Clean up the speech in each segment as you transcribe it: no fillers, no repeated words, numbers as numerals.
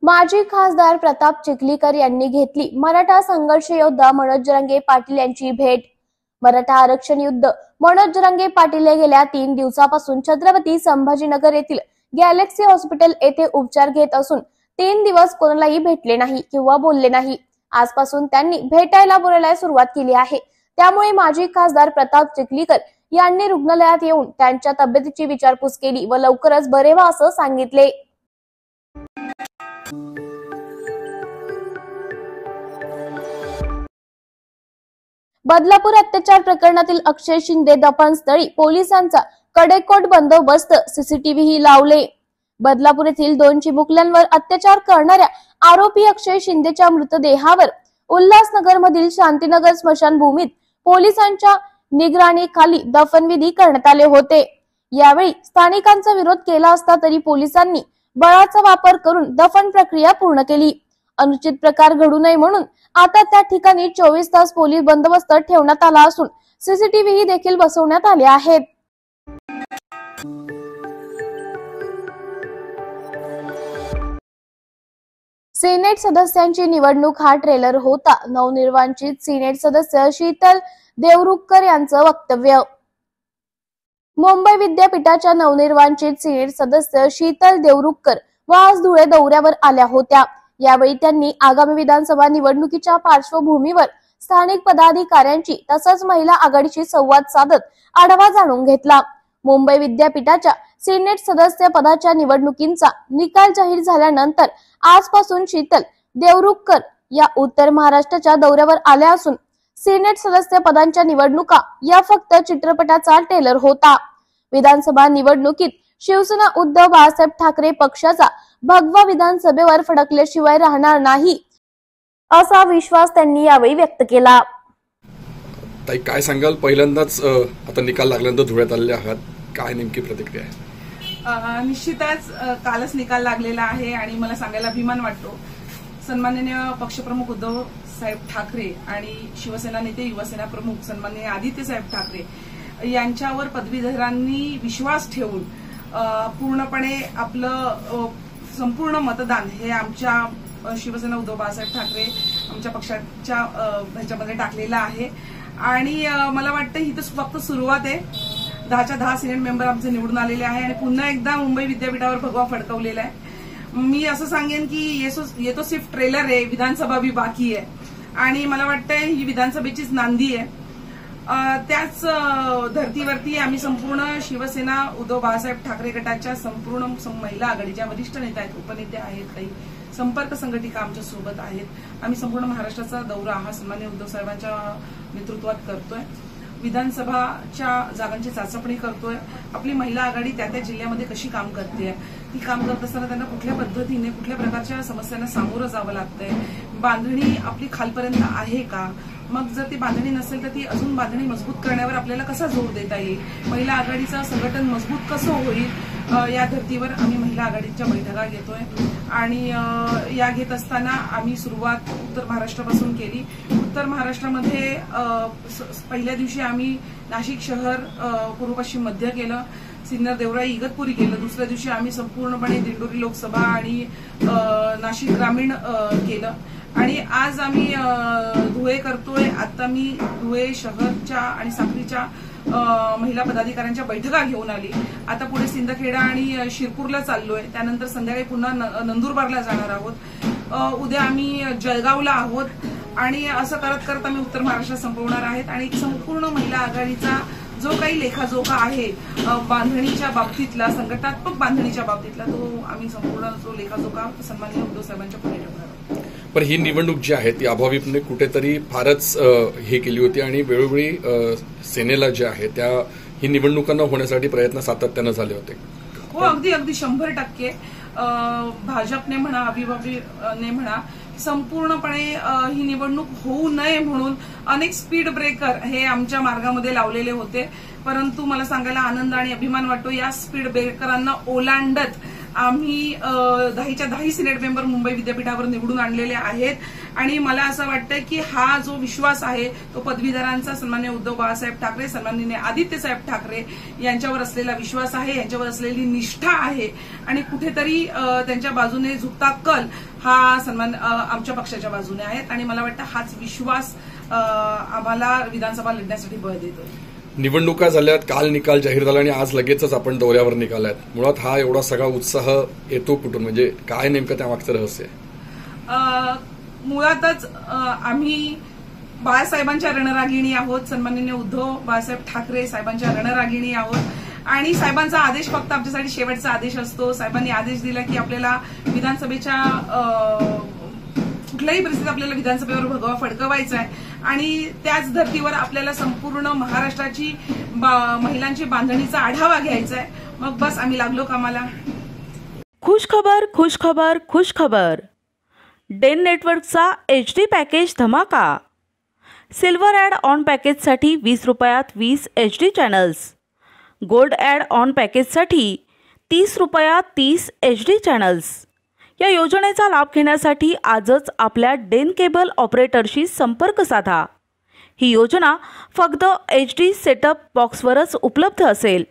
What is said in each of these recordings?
माजी खासदार प्रताप चिखलीकर यांनी घेतली मराठा संघर्ष योद्धा मनोज जरांगे पाटील यांची भेट। मराठा आरक्षण युद्ध मनोज जरांगे पाटील गेल्या 3 दिवसापासून छत्रपती संभाजीनगर येथील गॅलेक्सी हॉस्पिटल येथे उपचार घेत असून 3 दिवस कोणालाही भेटले नाही किंवा बोलले नाही। आजपासून त्यांनी भेटायला बोलायला सुरुवात केली आहे। त्यामुळे माजी खासदार प्रताप चिखलीकर यांनी रुग्णालयात येऊन त्यांच्या तब्येतीची विचारपूस केली व लवकरच बरे व्हा असं सांगितले। बदलापूर अत्याचार प्रकरणातील अक्षय शिंदे दफनस्थळी पोलिसांचा कडेकोट बंदोबस्त, सीसीटीव्ही लावले। बदलापूर येथील 2 चिमुकल्यांवर अत्याचार करणाऱ्या आरोपी अक्षय शिंदेच्या मृतदेहावर उल्हासनगर मधील शांतीनगर स्मशानभूमीत पोलिसांच्या निगराणीखाली दफनविधी करण्यात आले होते। यावेळी स्थानिकांचा विरोध केला असता तरी पोलिसांनी बळाचा वापर करून दफन प्रक्रिया पूर्ण केली। अनुचित प्रकार घडू नये म्हणून आता त्या ठिकाणी 24 तास पोलीस बंदोबस्त ठेवण्यात आला असून सीसीटीव्ही देखील बसवण्यात आले आहेत। सिनेट सदस्यांची निवडणूक हा ट्रेलर होता। नवनिर्वाचित सिनेट सदस्य शीतल देवरुखकर यांचं वक्तव्य। मुंबई विद्यापीठाच्या नवनिर्वाचित सिनेट सदस्य शीतल देवरुखकर व आज धुळे दौऱ्यावर आल्या होत्या। यावेळी त्यांनी आगामी विधानसभा निवडणुकीच्या पार्श्वभूमीवर स्थानिक पदाधिकाऱ्यांची तसंच महिला आघाडीशी संवाद साधत आढावा जाणून घेतला। मुंबई विद्यापीठाच्या सिनेट सदस्य पदाच्या निवडणुकींचा निकाल जाहीर झाल्यानंतर आजपासून शीतल देवरुखकर या उत्तर महाराष्ट्राच्या दौऱ्यावर आल्या असून सिनेट सदस्य पदांच्या निवडणुका या फक्त चित्रपटाचा ट्रेलर होता। विधानसभा निवडणुकीत शिवसेना उद्धव बाळासाहेब ठाकरे पक्षाचा भगवा विधानसभेवर फडकल्याशिवाय राहणार नाही असा विश्वास त्यांनी यावेळी व्यक्त केला। ताई, काय सांगाल? पहिल्यांदाच आता निकाल लागल्यानंतर धुळ्यात आलेले आहात, काय नेमकी प्रतिक्रिया आहे? निश्चितच कालच निकाल लागलेला आहे आणि मला सांगायला अभिमान वाटतो। सन्माननीय पक्षप्रमुख उद्धव साहेब ठाकरे आणि शिवसेना नेते युवासेना प्रमुख सन्माननीय आदित्य साहेब ठाकरे यांच्यावर पदवीधरांनी विश्वास ठेवून पूर्णपणे आपलं संपूर्ण मतदान हे आमच्या शिवसेना उद्धव बाळासाहेब ठाकरे आमच्या पक्षाच्या ह्याच्यामध्ये टाकलेलं आहे आणि मला वाटतं ही तर फक्त सुरुवात आहे। 10च्या 10 सिनेट मेंबर आमचे निवडून आलेले आहे आणि पुन्हा एकदा मुंबई विद्यापीठावर भगवा फडकवलेला आहे। मी असं सांगेन की ये तो सिर्फ ट्रेलर आहे, विधानसभा भी बाकी आहे आणि मला वाटतं ही विधानसभेचीच नांदी आहे। त्याच धर्तीवरती आम्ही संपूर्ण शिवसेना उद्धव बाळासाहेब ठाकरे गटाच्या संपूर्ण महिला आघाडीच्या वरिष्ठ नेत्या आहेत, उपनेते आहेत, काही संपर्क संघटिका आमच्या सोबत आहेत। आम्ही संपूर्ण महाराष्ट्राचा दौरा हा सन्माननीय उद्धव साहेबांच्या नेतृत्वात करतोय। विधानसभाच्या जागांची चाचपणी करतोय। आपली महिला आघाडी त्या जिल्ह्यामध्ये कशी काम करते, ती काम करत असताना त्यांना कुठल्या पद्धतीने कुठल्या प्रकारच्या समस्यांना सामोरं जावं लागतंय, बांधणी आपली खालपर्यंत आहे का, मग जर ती बांधणी नसेल तर ती अजून बांधणी मजबूत करण्यावर आपल्याला कसा जोर देता येईल, महिला आघाडीचं संघटन मजबूत कसं होईल, या धर्तीवर आम्ही महिला आघाडीच्या बैठका घेतोय आणि या घेत असताना आम्ही सुरुवात उत्तर महाराष्ट्रापासून केली। उत्तर महाराष्ट्रामध्ये पहिल्या दिवशी आम्ही नाशिक शहर पूर्व पश्चिम मध्य केलं, सिन्नर देवराई इगतपुरी केलं। दुसऱ्या दिवशी आम्ही संपूर्णपणे दिंडोरी लोकसभा आणि नाशिक ग्रामीण केलं आणि आज आम्ही धुळे करतोय। आता मी धुळे शहरच्या आणि साक्रीच्या महिला पदाधिकाऱ्यांच्या बैठका घेऊन आली। आता पुढे सिंदखेडा आणि शिरपूरला चाललोय, त्यानंतर संध्याकाळी पुन्हा नंदुरबारला जाणार आहोत, उद्या आम्ही जळगावला आहोत आणि असं करत करत आम्ही उत्तर महाराष्ट्रात संपवणार आहेत आणि संपूर्ण महिला आघाडीचा जो काही लेखाजोखा आहे बांधणीच्या बाबतीतला, संघटनात्मक बांधणीच्या बाबतीतला, तो आम्ही संपूर्ण जो लेखाजोखा सन्माननीय उद्धव साहेबांच्या पुढे ठेवणार आहोत। पण ही निवडणूक जी आहे ती अभाविपने कुठेतरी फारच हे केली होती आणि वेळोवेळी सेनेला जे आहे त्या ही निवडणुकांना होण्यासाठी प्रयत्न सातत्यानं झाले होते। हो, अगदी 100% भाजपने म्हणा, अभिभावीने म्हणा, संपूर्णपणे ही निवडणूक होऊ नये म्हणून अनेक स्पीड ब्रेकर हे आमच्या मार्गामध्ये लावलेले होते, परंतु मला सांगायला आनंद आणि अभिमान वाटतो या स्पीड ब्रेकरांना ओलांडत आम्ही 10च्या 10 सिनेट मेंबर मुंबई विद्यापीठावर निवडून आणलेले आहेत आणि मला असं वाटतं की हा जो विश्वास आहे तो पदवीधरांचा सन्माननीय उद्धव बाळासाहेब ठाकरे, सन्माननीय आदित्यसाहेब ठाकरे यांच्यावर असलेला विश्वास आहे, यांच्यावर असलेली निष्ठा आहे आणि कुठेतरी त्यांच्या बाजूने झुकता कल हा सन्मान आमच्या पक्षाच्या बाजूने आहेत आणि मला वाटतं हाच विश्वास आम्हाला विधानसभा लढण्यासाठी बळ देतो. निवडणुका झाल्यात, काल निकाल जाहीर झाला आणि आज लगेचच आपण दौऱ्यावर निघालात. मुळात हा एवढा सगळा उत्साह येतो कुठून, म्हणजे काय नेमकं त्यामागचं रहस्य आहे? मुळातच आम्ही बाळासाहेबांच्या रणरागिणी आहोत, सन्माननीय उद्धव बाळासाहेब ठाकरे साहेबांच्या रणरागिणी आहोत आणि साहेबांचा आदेश फक्त आमच्यासाठी शेवटचा आदेश असतो. साहेबांनी आदेश दिला की आपल्याला विधानसभेच्या कुठल्याही परिस्थितीत आपल्याला विधानसभेवर भगवा फडकवायचा आहे आणि त्याच धर्तीवर आपल्याला संपूर्ण महाराष्ट्राची महिलांची बांधणीचा आढावा घ्यायचा आहे. मग बस आम्ही लागलो कामाला. खुश खबर, खुश खबर, खुश खबर. डेन नेटवर्कचा HD पॅकेज धमाका. सिल्वर ॲड ऑन पॅकेजसाठी 20 रुपयात 20 HD channels. Gold add on पॅकेजसाठी 30 रुपयात 30 HD चॅनल्स. या योजनेचा लाभ घेण्यासाठी आजच आपल्या डेन केबल ऑपरेटरशी संपर्क साधा. ही योजना फक्त HD सेटअप बॉक्सवरच उपलब्ध असेल.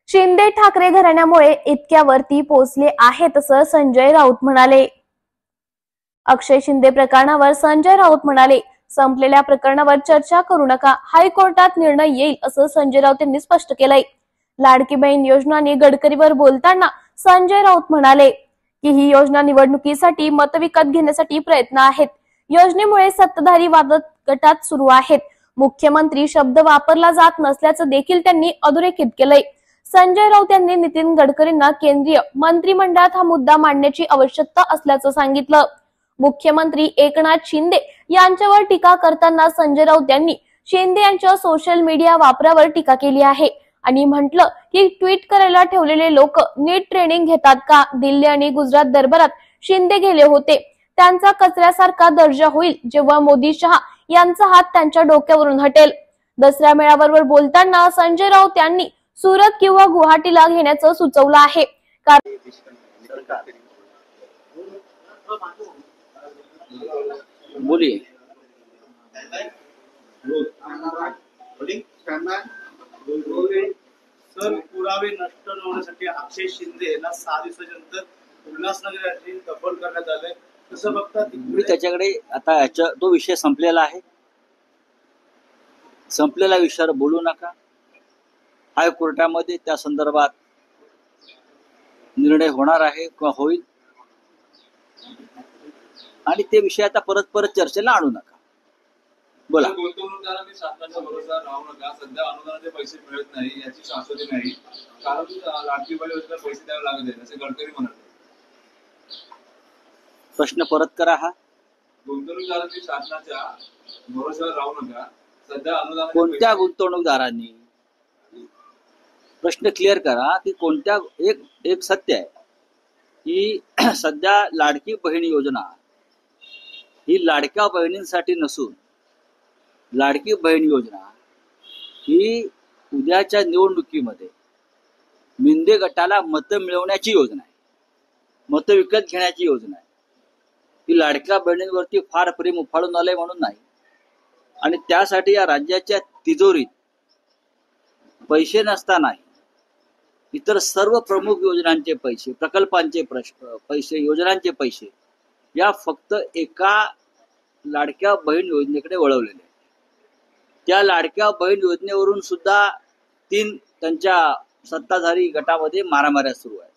शिंदे ठाकरे घराण्यामुळे इतक्या वरती पोहोचले आहेत असं संजय राऊत म्हणाले. अक्षय शिंदे प्रकरणावर संजय राऊत म्हणाले, संपलेल्या प्रकरणावर चर्चा करू नका, हायकोर्टात निर्णय येईल असं संजय राऊत यांनी स्पष्ट केलंय. लाडकी बहीण योजनाने गडकरीवर बोलताना संजय राऊत म्हणाले की ही योजना निवडणुकीसाठी मत विकत घेण्यासाठी प्रयत्न आहेत. योजनेमुळे सत्ताधारी वादत गटात सुरू आहेत. मुख्यमंत्री शब्द वापरला जात नसल्याचं देखील त्यांनी अधोरेखित केलंय. संजय राऊत यांनी नितीन गडकरींना केंद्रीय मंत्रिमंडळात हा मुद्दा मांडण्याची आवश्यकता असल्याचं सांगितलं. मुख्यमंत्री एकनाथ शिंदे यांच्यावर टीका करताना संजय राऊत यांनी शिंदे यांच्या सोशल मीडिया वापरावर टीका केली आहे आणि म्हटलं की ट्विट करायला ठेवलेले लोक नीट ट्रेनिंग घेतात का? दिल्ली आणि गुजरात दरबारात शिंदे गेले होते, त्यांचा कचऱ्यासारखा दर्जा होईल जेव्हा मोदी शहा यांचा हात त्यांच्या डोक्यावरून हटेल. दसऱ्या मेळाव्यावर बोलताना संजय राऊत यांनी सुरत किंवा गुवाहाटीला घेण्याचं सुचवलं आहे. बोलिए. सर, पुरावे नष्ट होण्यासाठी अक्षय शिंदे यांना 6 दिवसाच्या नंतर उल्हासनगर येथे दफन करण्यात आले. कसं बघता? मी त्याच्याकडे आता तो विषय संपलेला आहे. संपलेल्या विषयावर बोलू नका. हायकोर्टामध्ये त्या संदर्भात निर्णय होणार आहे किंवा होईल आणि ते विषय आता परत परत चर्चेला आणू नका. बोला. गुंतवणूकदारांनी शासनाचा भरोसा राहू नका. सध्या अनुदानाचे पैसे मिळत नाही याची शाश्वती नाही, कारण लाडकी बहीण योजना पैसे द्यावे लागत आहेत असे गडकरी म्हणाले. प्रश्न परत करा. हा गुंतवणूकदारांनी शासनाच्या भरोशावर राहू नका. सध्या अनुदान कोणत्या गुंतवणूकदारांनी? प्रश्न क्लिअर करा की कोणत्या. एक सत्य आहे की सध्या लाडकी बहीण योजना ही लाडक्या बहिणींसाठी नसून लाडकी बहीण योजना ही उद्याच्या निवडणुकीमध्ये मिंदे गटाला मतं मिळवण्याची योजना आहे, मतं विकत घेण्याची योजना आहे. ही लाडक्या बहिणींवरती फार प्रेम उफाळून आलंय म्हणून नाही. आणि त्यासाठी या राज्याच्या तिजोरीत पैसे नसतानाही इतर सर्व प्रमुख योजनांचे पैसे, प्रकल्पांचे पैसे, योजनांचे पैसे या फक्त एका लाडक्या बहीण योजनेकडे वळवलेले आहेत. त्या लाडक्या बहीण योजनेवरून सुद्धा 3 त्यांच्या सत्ताधारी गटामध्ये मारामाऱ्या सुरू आहेत.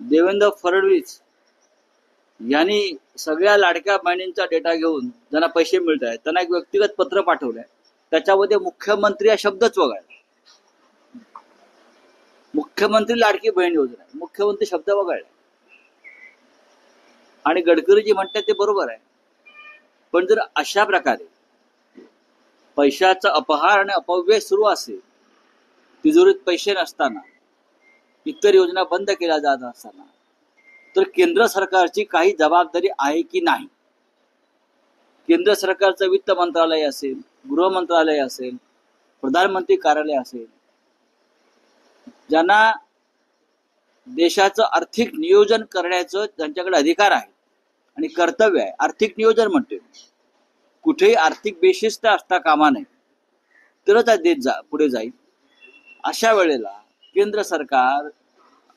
देवेंद्र फडणवीस यांनी सगळ्या लाडक्या बहिणींचा डेटा घेऊन ज्यांना पैसे मिळत आहेत त्यांना एक व्यक्तिगत पत्र पाठवलंय. त्याच्यामध्ये मुख्यमंत्री हा शब्दच वगळला. मुख्यमंत्री लाडकी बहीण योजना आहे, मुख्यमंत्री शब्द वगळला. आणि गडकरीजी म्हणतात ते बरोबर आहे, पण जर अशा प्रकारे पैशाचा अपहार आणि अपव्यय सुरू असेल, तिजोरीत पैसे नसताना, इतर योजना बंद केल्या जात असताना, तर केंद्र सरकारची काही जबाबदारी आहे की नाही? केंद्र सरकारचं वित्त मंत्रालय असेल, गृह मंत्रालय असेल, प्रधानमंत्री कार्यालय असेल, ज्यांना देशाचं आर्थिक नियोजन करण्याचं त्यांच्याकडे अधिकार आहे आणि कर्तव्य आहे. आर्थिक नियोजन म्हणते, कुठेही आर्थिक बेशिस्त असता कामा नये, तरच देश पुढे जाईल. अशा वेळेला केंद्र सरकार,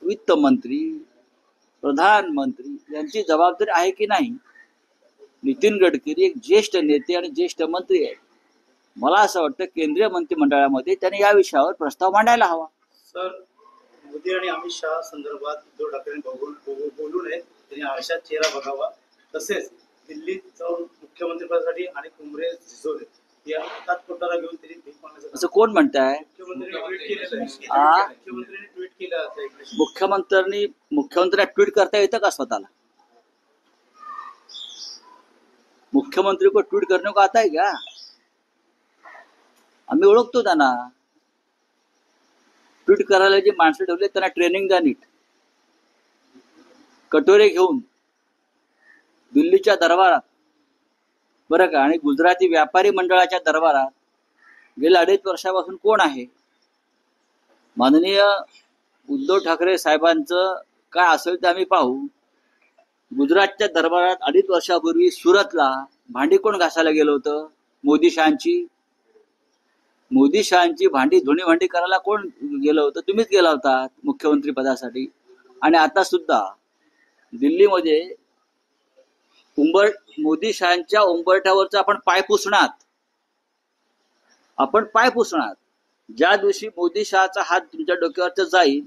वित्त मंत्री, प्रधानमंत्री यांची जबाबदारी आहे की नाही. नितीन गडकरी एक ज्येष्ठ नेते आणि ज्येष्ठ मंत्री आहेत. मला असं वाटतं केंद्रीय मंत्रिमंडळामध्ये त्यांनी या विषयावर प्रस्ताव मांडायला हवा. सर, मोदी आणि अमित शहा संदर्भात उद्धव ठाकरेंनी बोलू नये, त्यांनी आरशात चेहरा बघावा. तसेच दिल्लीत जाऊन मुख्यमंत्रीपदासाठी आणि कुंभरे झिजवले या हातात कोटारा घेऊन त्यांनी भीक मागण्याचं असं कोण म्हणताय? मुख्यमंत्र्यांनी ट्विट केलं. मुख्यमंत्र्यांना ट्विट करता येतं का स्वतःला? मुख्यमंत्री को ट्वीट करने को आता है क्या? आम्ही ओळखतो त्यांना. ट्वीट करायला जे माणसं ठेवले त्यांना ट्रेनिंग द्या नीट. कटोरे घेऊन दिल्लीच्या दरबारात बरं का, आणि गुजराती व्यापारी मंडळाच्या दरबारात गेल्या 2.5 वर्षापासून कोण आहे? माननीय उद्धव ठाकरे साहेबांचं काय असेल ते आम्ही पाहू. गुजरातच्या दरबारात 2.5 वर्षापूर्वी सुरतला भांडी कोण घासायला गेलं होतं? मोदी शहांची भांडी धुणी भांडी करायला कोण गेलं होतं? तुम्हीच गेला होता मुख्यमंत्री पदासाठी. आणि आता सुद्धा दिल्लीमध्ये मोदी शहांच्या उंबरठ्यावरच आपण पाय पुसणार. ज्या दिवशी मोदी शहाचा हात तुमच्या डोक्यावरच जाईल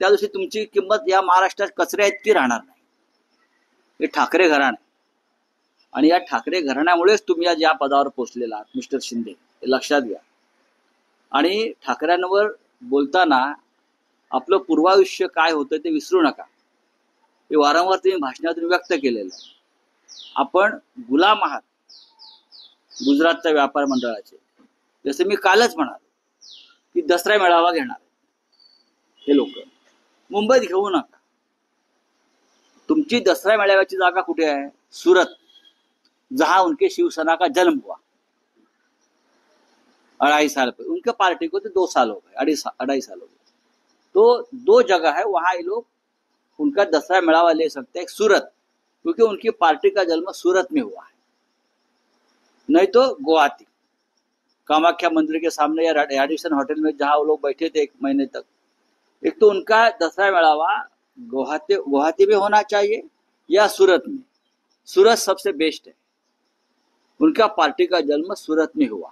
त्या दिवशी तुमची किंमत या महाराष्ट्रात कचऱ्या इतकी राहणार नाही. हे ठाकरे घराणं आणि या ठाकरे घराण्यामुळेच तुम्ही आज या पदावर पोहोचलेला आहात मिस्टर शिंदे, हे लक्षात घ्या. आणि ठाकऱ्यांवर बोलताना आपलं पूर्वायुष्य काय होतं ते विसरू नका. हे वारंवार तुम्ही भाषणातून व्यक्त केलेलं आहे. आपण गुलाम आहात गुजरातच्या व्यापार मंडळाचे. जसं मी कालच म्हणालो की दसरा मेळावा घेणार हे लोक मुंबईत घेऊ नका. तुमची दसरा मेळाव्याची जागा कुठे आहे? सूरत, जहां उनके शिवसेना का जन्म हुआ. 2.5 साल पे उनके पार्टी को तो 2 साल हो गए, 2.5 साल हो गए. तो 2 जगह है, वहां ये लोग उनका दसरा मेळावा ले सकते हैं. सूरत, क्योंकि उनकी पार्टी का जन्म सूरत में हुआ है. नहीं तो गुवाहाटी, कामाख्या मंदिर के सामने या रेडिसन होटल में जहां वो लोग बैठे थे 1 महीने तक. एक तो उनका दसरा मेळावा गुवाहाटी में होना चाहिए या सूरत में. सूरत सबसे बेस्ट है. उनका पार्टी का जन्म सूरत में हुआ.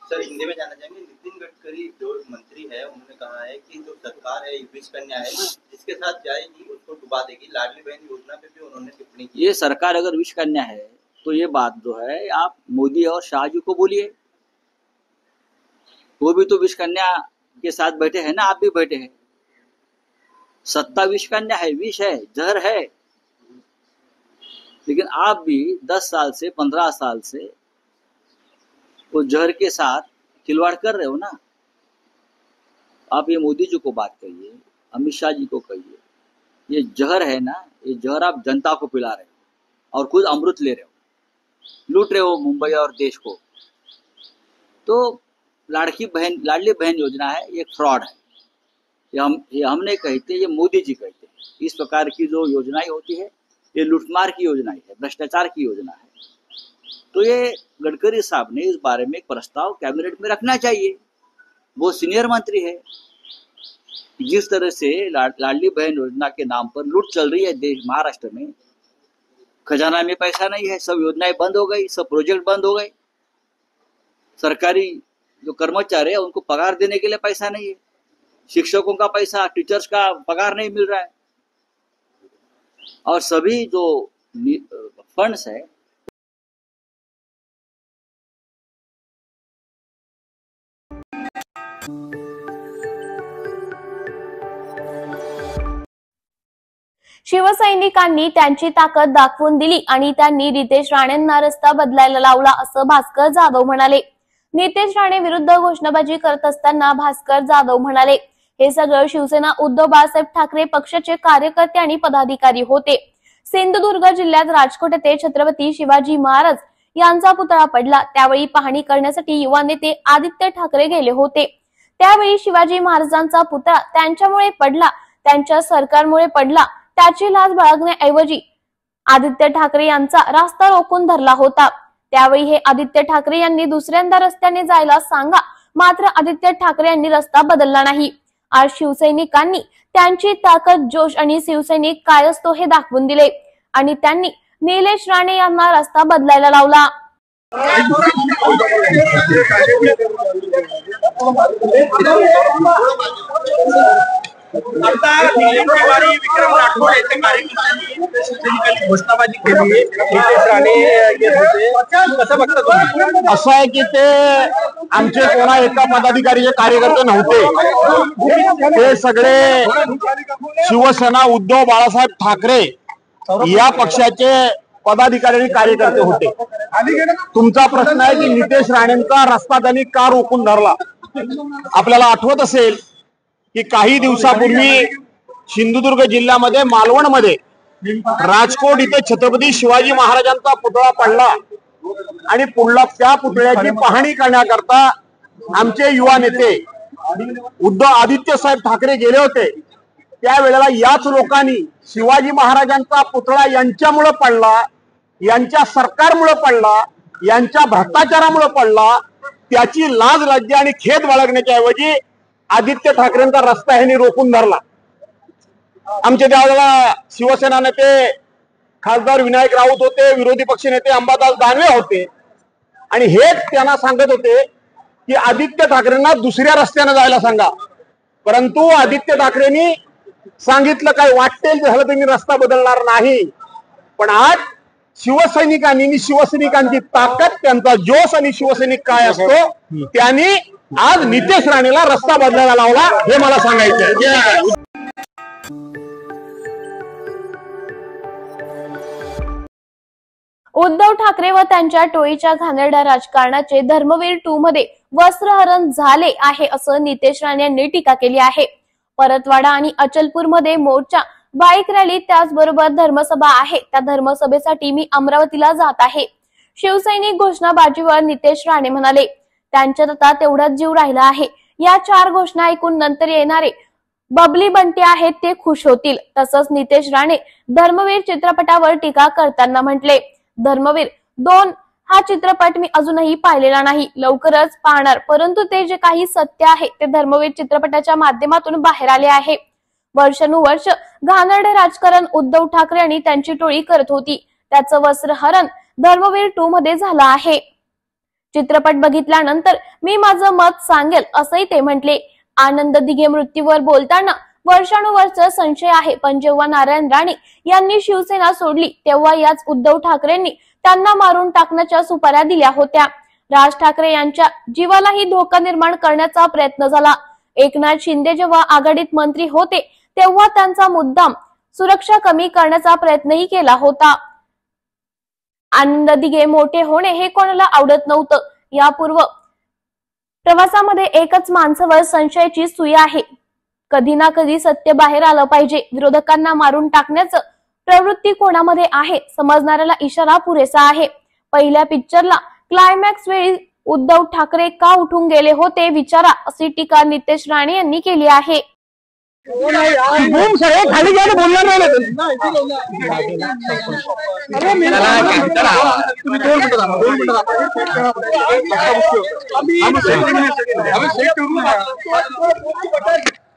सर, हिंदी में जानना चाहेंगे, नितिन गडकरी जो मंत्री है उन्होंने कहा है कि जो सरकार है विश कन्या है जिसके साथ जाएगी उसको डुबा देगी. लाडली बहन योजना पे भी उन्होंने टिप्पणी की. ये सरकार अगर विश कन्या है तो ये बात जो है आप मोदी और शाह जी को बोलिए. वो भी तो विश कन्या के साथ बैठे हैं ना, आप भी बैठे हैं. सत्ता विश कन्या है, विष है, जहर है. लेकिन आप भी 10 साल से 15 साल से वो जहर के साथ खिलवाड़ कर रहे हो ना. आप ये मोदी जी को बात कहिए, अमित शाह जी को कहिए. ये जहर है ना, ये जहर आप जनता को पिला रहे हो और खुद अमृत ले रहे हो, लूट रहे हो मुंबई और देश को. तो लाडली बहन योजना है, ये फ्रॉड है. ये हम नहीं कहते, ये मोदी जी कहते हैं. इस प्रकार की जो योजनाएं होती है ये लूटमार की योजनाएं है, भ्रष्टाचार की योजना है. तो ये गडकरी साहब ने इस बारे में एक प्रस्ताव कैबिनेट में रखना चाहिए. वो सीनियर मंत्री है. जिस तरह से लाडली बहन योजना के नाम पर लूट चल रही है देश महाराष्ट्र में, खजाना में पैसा नहीं है, सब योजनाएं बंद हो गई, सब प्रोजेक्ट बंद हो गए. सरकारी जो कर्मचारी है उनको पगार देने के लिए पैसा नहीं है. शिक्षकों का पैसा, टीचर्स का पगार नहीं मिल रहा है. और सभी जो फंड्स है शिवसैनिकांनी त्यांची ताकद दाखवून दिली आणि त्यांनी नितेश राणेंना रस्ता बदलायला लावला असं भास्कर जाधव म्हणाले. नितेश राणे विरुद्ध घोषणाबाजी करत असताना भास्कर जाधव म्हणाले, हे सगळं शिवसेना उद्धव बाळासाहेब ठाकरे पक्षाचे कार्यकर्ते आणि पदाधिकारी होते. सिंधुदुर्ग जिल्ह्यात राजकोट येथे छत्रपती शिवाजी महाराज यांचा पुतळा पडला. त्यावेळी पाहणी करण्यासाठी युवा नेते आदित्य ठाकरे गेले होते. त्यावेळी शिवाजी महाराजांचा पुतळा त्यांच्यामुळे पडला. त्यांच्या सरकारमुळे पडला त्याची लाज बाळगण्याऐवजी आदित्य ठाकरे यांचा रस्ता रोखून धरला होता। त्यावेळी हे आदित्य ठाकरे यांनी दुसऱ्यांदा रस्त्याने जायला सांगा, मात्र आदित्य ठाकरे यांनी रस्ता बदलला नाही। आज शिवसैनिकांनी त्यांची ताकद, जोश आणि शिवसैनिक काय असतो हे दाखवून दिले आणि त्यांनी निलेश राणे यांना रस्ता बदलायला लावला। आता विक्रम राठोड यांच्या कार्यकर्त्यांनी घोषणाबाजी केली, निलेश राणे येत होते, कसं बघता तुम्ही? असं आहे की ते आमचे कोणा एका पदाधिकारीचे कार्यकर्ते नव्हते, ते सगळे शिवसेना उद्धव बाळासाहेब ठाकरे या पक्षाचे पदाधिकारी आणि कार्यकर्ते होते। तुमचा प्रश्न आहे की नितेश राणेंचा रस्ता त्यांनी का रोखून धरला। आपल्याला आठवत असेल की काही दिवसापूर्वी सिंधुदुर्ग जिल्ह्यामध्ये मालवणमध्ये राजकोट इथे छत्रपती शिवाजी महाराजांचा पुतळा पडला आणि त्या पुतळ्याची पाहणी करण्याकरता आमचे युवा नेते उद्धव आदित्य साहेब ठाकरे गेले होते। त्यावेळेला याच लोकांनी शिवाजी महाराजांचा पुतळा यांच्यामुळे पडला, यांच्या सरकारमुळे पडला, यांच्या भ्रष्टाचारामुळे पडला, त्याची लाज, लज्जा आणि खेद बाळगण्याच्या ऐवजी आदित्य ठाकरेंचा रस्ता ह्यांनी रोखून धरला। आमचे त्यावेळेला शिवसेना नेते खासदार विनायक राऊत होते, विरोधी पक्ष नेते अंबादास दानवे होते आणि हेच त्यांना सांगत होते की आदित्य ठाकरेंना दुसऱ्या रस्त्याने जायला सांगा। परंतु आदित्य ठाकरेंनी सांगितलं काय वाटेल झालं तर मी रस्ता बदलणार नाही। पण आज शिवसैनिकांनी, शिवसैनिकांची ताकद, त्यांचा जोश आणि शिवसैनिक काय असतो, त्यांनी आज नितेश राणेला रस्ता बदलायला लावला, हे मला सांगायचं। उद्धव ठाकरे व त्यांच्या टोळीच्या घाणेरड्या राजकारणाचे धर्मवीर 2 मध्ये वस्त्रहरण झाले आहे असं नितेश राणे यांनी टीका केली आहे। परतवाडा आणि अचलपूर मध्ये मोर्चा, बाईक रॅली, त्याचबरोबर धर्मसभा आहे। त्या धर्मसभेसाठी मी अमरावतीला जात आहे। शिवसैनिक घोषणाबाजीवर नितेश राणे म्हणाले, त्यांच्यात आता तेवढाच जीव राहिला आहे। या 4 घोषणा ऐकून नंतर येणारे बबली बंटी आहेत ते खुश होतील। तसंच नितेश राणे धर्मवीर चित्रपटावर टीका करताना म्हटले, धर्मवीर 2 हा चित्रपट मी अजूनही पाहिलेला नाही, लवकरच पाहणार, परंतु ते जे काही सत्य आहे ते धर्मवीर चित्रपटाच्या माध्यमातून बाहेर आले आहे। वर्षानुवर्ष घाणेरडे राजकारण उद्धव ठाकरे आणि त्यांची टोळी करत होती, त्याचं वस्त्रहरण धर्मवीर 2 मध्ये झालं आहे। चित्रपट बघितल्यानंतर मी माझं मत सांगेल असंही ते म्हटले। आनंद दिघे मृत्यूवर बोलताना वर्षानुवर्ष संशय आहे, पण जेव्हा नारायण राणे यांनी शिवसेना सोडली तेव्हा याच उद्धव ठाकरेंनी त्यांना मारून टाकण्याच्या सुपाऱ्या दिल्या होत्या। राज ठाकरे यांच्या जीवालाही धोका निर्माण करण्याचा प्रयत्न झाला। एकनाथ शिंदे जेव्हा आघाडीत मंत्री होते तेव्हा त्यांचा मुद्दाम सुरक्षा कमी करण्याचा प्रयत्नही केला होता। आनंद दिघे मोठे होणे हे कोणाला आवडत नव्हतं। यापूर्व प्रवासामध्ये एकच माणसावर संशयाची सुई आहे, कधी ना कधी सत्य बाहेर आलं पाहिजे। विरोधकांना मारून टाकण्याचं प्रवृत्ती कोणामध्ये आहे समजणाऱ्याला इशारा पुरेसा आहे। पहिल्या पिक्चरला क्लायमॅक्स वेळी उद्धव ठाकरे का उठून गेले होते विचारा, अशी टीका नितेश राणे यांनी केली आहे। खाली घ्या, बोलणार नाही।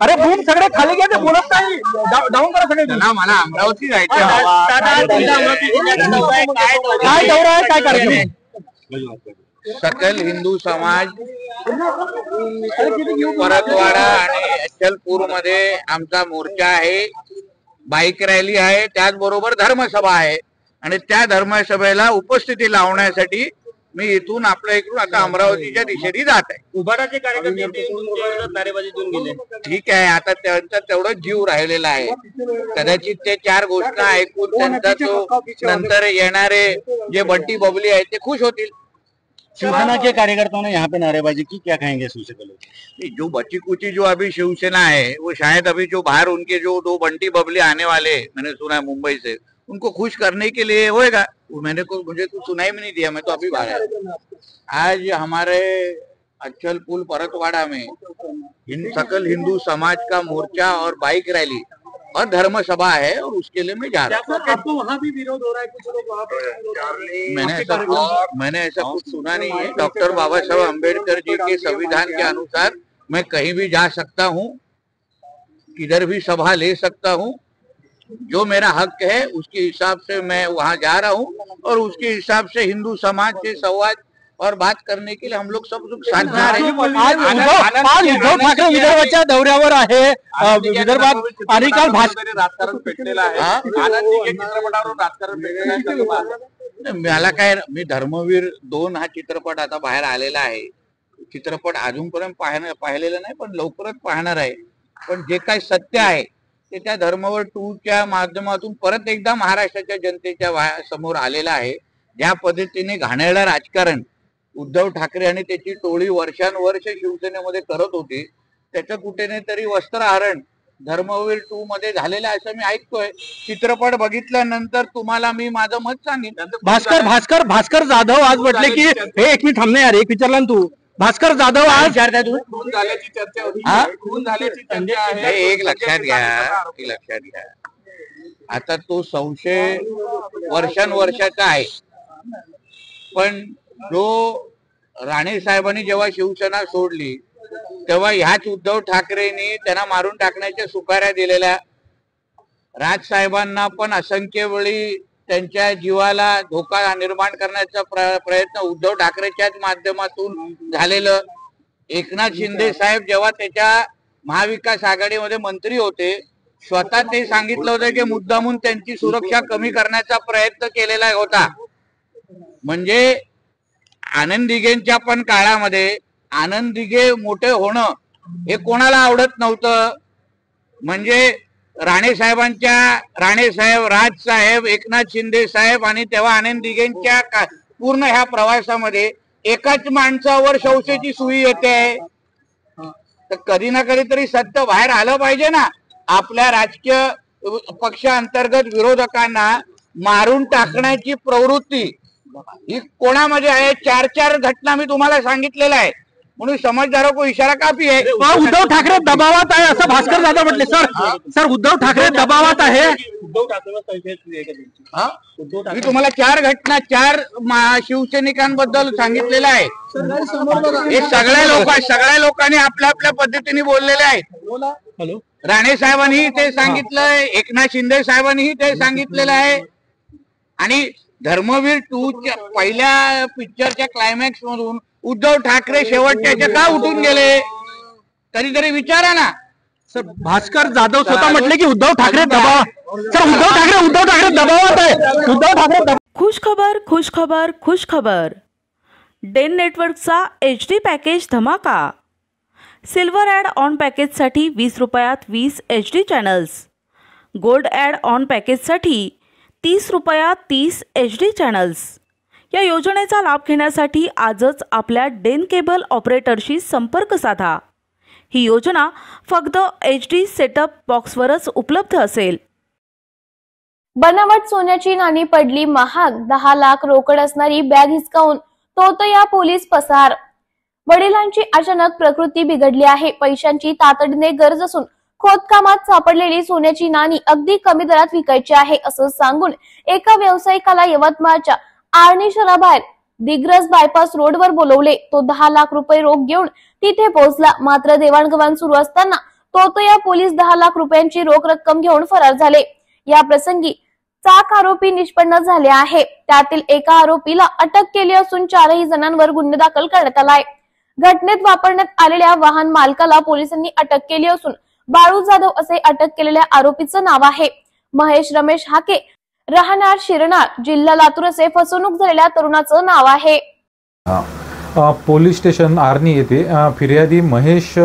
अरे बूम सगळे खाली घ्या, बोलत नाही, डाऊन करा सगळे। मला अमरावती जायचं, काय दौरा आहे, काय कार्यक्रम? सकल हिंदू समाज परतवाडा आणि अचलपूर मध्ये आमचा मोर्चा आहे, बाईक रॅली आहे, त्याचबरोबर धर्मसभा आहे आणि त्या धर्मसभेला उपस्थिती लावण्यासाठी मी इथून आपल्या इकडून आता अमरावतीच्या दिशेने जात आहे। उभाटाचे कार्यकर्ते नारेबाजी देऊन गेले, ठीक आहे, आता त्यांचा तेवढा जीव राहिलेला आहे। कदाचित ते 4 घोषणा ऐकून त्यांचा तो नंतर येणारे जे बंटी बबली आहेत ते खुश होतील। शिवसेना के कार्यकर्ताओं ने यहाँ पे नारेबाजी की, क्या कहेंगे शिवसेना लोग? जो बची कुची जो अभी शिवसेना है वो शायद अभी जो बाहर उनके जो 2 बंटी बबली आने वाले, मैंने सुना है मुंबई से, उनको खुश करने के लिए होएगा। मुझे कुछ सुनाई भी नहीं दिया, मैं तो अभी बाहर आया। आज हमारे अचलपुर परतवाड़ा में सकल हिंदू समाज का मोर्चा और बाइक रैली और धर्म सभा है और उसके लिए मैं जा रहा हूँ। आपको वहाँ भी विरोध हो रहा है, कुछ लोग वहाँ पे विरोध कर रहे हैं। मैंने ऐसा कुछ सुना नहीं है। डॉक्टर बाबा साहब अम्बेडकर जी के संविधान के अनुसार मैं कहीं भी जा सकता हूँ, किधर भी सभा ले सकता हूँ। जो मेरा हक है उसके हिसाब से मैं वहाँ जा रहा हूँ और उसके हिसाब से हिंदू समाज से संवाद और बात करने के लिए हम लोग सब लोग साथ जा रहे हैं। आज उद्धव ठाकरे विदर्भाच्या दौऱ्यावर आहे। विदर्भात आणि काल राजकारण पेटलेलं आहे, आनंद दिघे चित्रपटावरून राजकारण पेटलेलं आहे। मला काय, मी धर्मवीर 2 हा चित्रपट आता बाहेर आलेला आहे। चित्रपट अजूनपर्यंत पाहिलेला नाही, पण लवकरच पाहणार आहे। पण जे काही सत्य आहे ते त्या धर्मवीर 2 च्या माध्यमातून परत एकदा महाराष्ट्राच्या जनतेच्या समोर आलेला आहे। ज्या पद्धतीने घाणेरडं राजकारण उद्धव ठाकरे आणि त्याची टोळी वर्षानुवर्ष शिवसेनेमध्ये करत होती, त्याचं कुठे तरी वस्त्रहरण धर्मवीर 2 मध्ये झालेलं असं मी ऐकतोय। चित्रपट बघितल्यानंतर तुम्हाला मी माझं मत सांगितलं। भास्कर जाधव आज म्हटले की हे एक मिनिट थांबणे यार, एक विचारला तू। भास्कर जाधव आज खून झाल्याची चर्चा होती, खून झाल्याची चर्चा आहे। एक लक्षात घ्या, आता तो संशय वर्षानुवर्षाचा आहे, पण जो राणे साहेबांनी जेव्हा शिवसेना सोडली तेव्हा ह्याच उद्धव ठाकरेंनी त्यांना मारून टाकण्याच्या सुपाऱ्या दिलेल्या। राज साहेबांना पण असंख्य वेळी त्यांच्या जीवाला धोका निर्माण करण्याचा प्रयत्न उद्धव ठाकरेच्याच माध्यमातून झालेलं। एकनाथ शिंदे साहेब जेव्हा त्याच्या महाविकास आघाडीमध्ये मंत्री होते, स्वतः ते सांगितलं होतं की मुद्दामून त्यांची सुरक्षा कमी करण्याचा प्रयत्न केलेला होता। म्हणजे आनंद दिघेंच्या पण काळामध्ये आनंद दिघे मोठे होणं हे कोणाला आवडत नव्हतं। म्हणजे राणे साहेब, राज साहेब, एकनाथ शिंदे साहेब आणि तेव्हा आनंद दिघेंच्या पूर्ण ह्या प्रवासामध्ये एकाच माणसावर शौचाची सुई येते। तर कधी ना कधी तरी सत्य बाहेर आलं पाहिजे ना। आपल्या राजकीय पक्षांतर्गत विरोधकांना मारून टाकण्याची प्रवृत्ती ही कोणामध्ये आहे? 4 घटना मी तुम्हाला सांगितलेल्या आहे, म्हणून समजदारों को इशारा काफी है। उद्धव ठाकरे दबावात आहे असं भास्कर जाधव म्हटले। सर उद्धव ठाकरे दबावात आहे। मी तुम्हाला 4 घटना 4 शिवसैनिकांबद्दल सांगितलेलं आहे। हे सगळ्या लोकांनी आपल्या आपल्या पद्धतीने बोललेले आहेत। राणे साहेबांनी ते सांगितलंय, एकनाथ शिंदे साहेबांनीही ते सांगितलेलं आहे। आणि धर्मवीर 2 च्या पहिल्या पिक्चरच्या क्लायमॅक्स मधून उद्धव ठाकरे शेवटच्या का उठून गेले? कधीतरी विचारा ना। सर भास्कर जाधव स्वतः म्हटले की उद्धव ठाकरे दबावात आहे। खुश खबर डेन नेटवर्कचा HD पॅकेज धमाका। सिल्वर ॲड ऑन पॅकेजसाठी 20 रुपयात 20 HD channels, gold add on पॅकेजसाठी 30 रुपयात 30 HD चॅनल्स। या योजनेचा लाभ घेण्यासाठी आजच आपल्या डेन केबल ऑपरेटरशी संपर्क साधा। ही योजना फक्त HD सेटअप बॉक्सवरच उपलब्ध असेल। बनावट सोन्याची नाणी पडली महाग, 10 लाख रोकड असणारी बॅग हिसकावून तोतया पोलीस पसार। वडिलांची अचानक प्रकृती बिघडली आहे, पैशांची तातडीने गरज असून खोदकामात सापडलेली सोन्याची नाणी अगदी कमी दरात विकायची आहे असं सांगून एका व्यावसायिकाला यवतमाळच्या आर्णी शहराबाहेर दिग्रस बायपास रोडवर बोलवले। तो 10 लाख रुपये रोख घेऊन तिथे पोहोचला, मात्र देवाणघेवाण सुरू असताना तोतया पोलीस 10 लाख रुपयांची रोख रक्कम घेऊन फरार झाले। या प्रसंगी 4 आरोपी निष्पन्न झाले आहे। त्यातील एका आरोपीला अटक केली असून 4 जणांवर गुन्हे दाखल करण्यात आलाय। घटनेत वापरण्यात आलेल्या वाहन मालकाला पोलिसांनी अटक केली असून बाळू जाधव असे अटक केलेल्या आरोपीचं नाव आहे। महेश रमेश हाके, राहणार शिरनाळ, जिल्हा लातूर असे फसवणूक झालेल्या तरुणाचं नाव आहे। पोलीस स्टेशन आर्णी येथे फिर्यादी महेश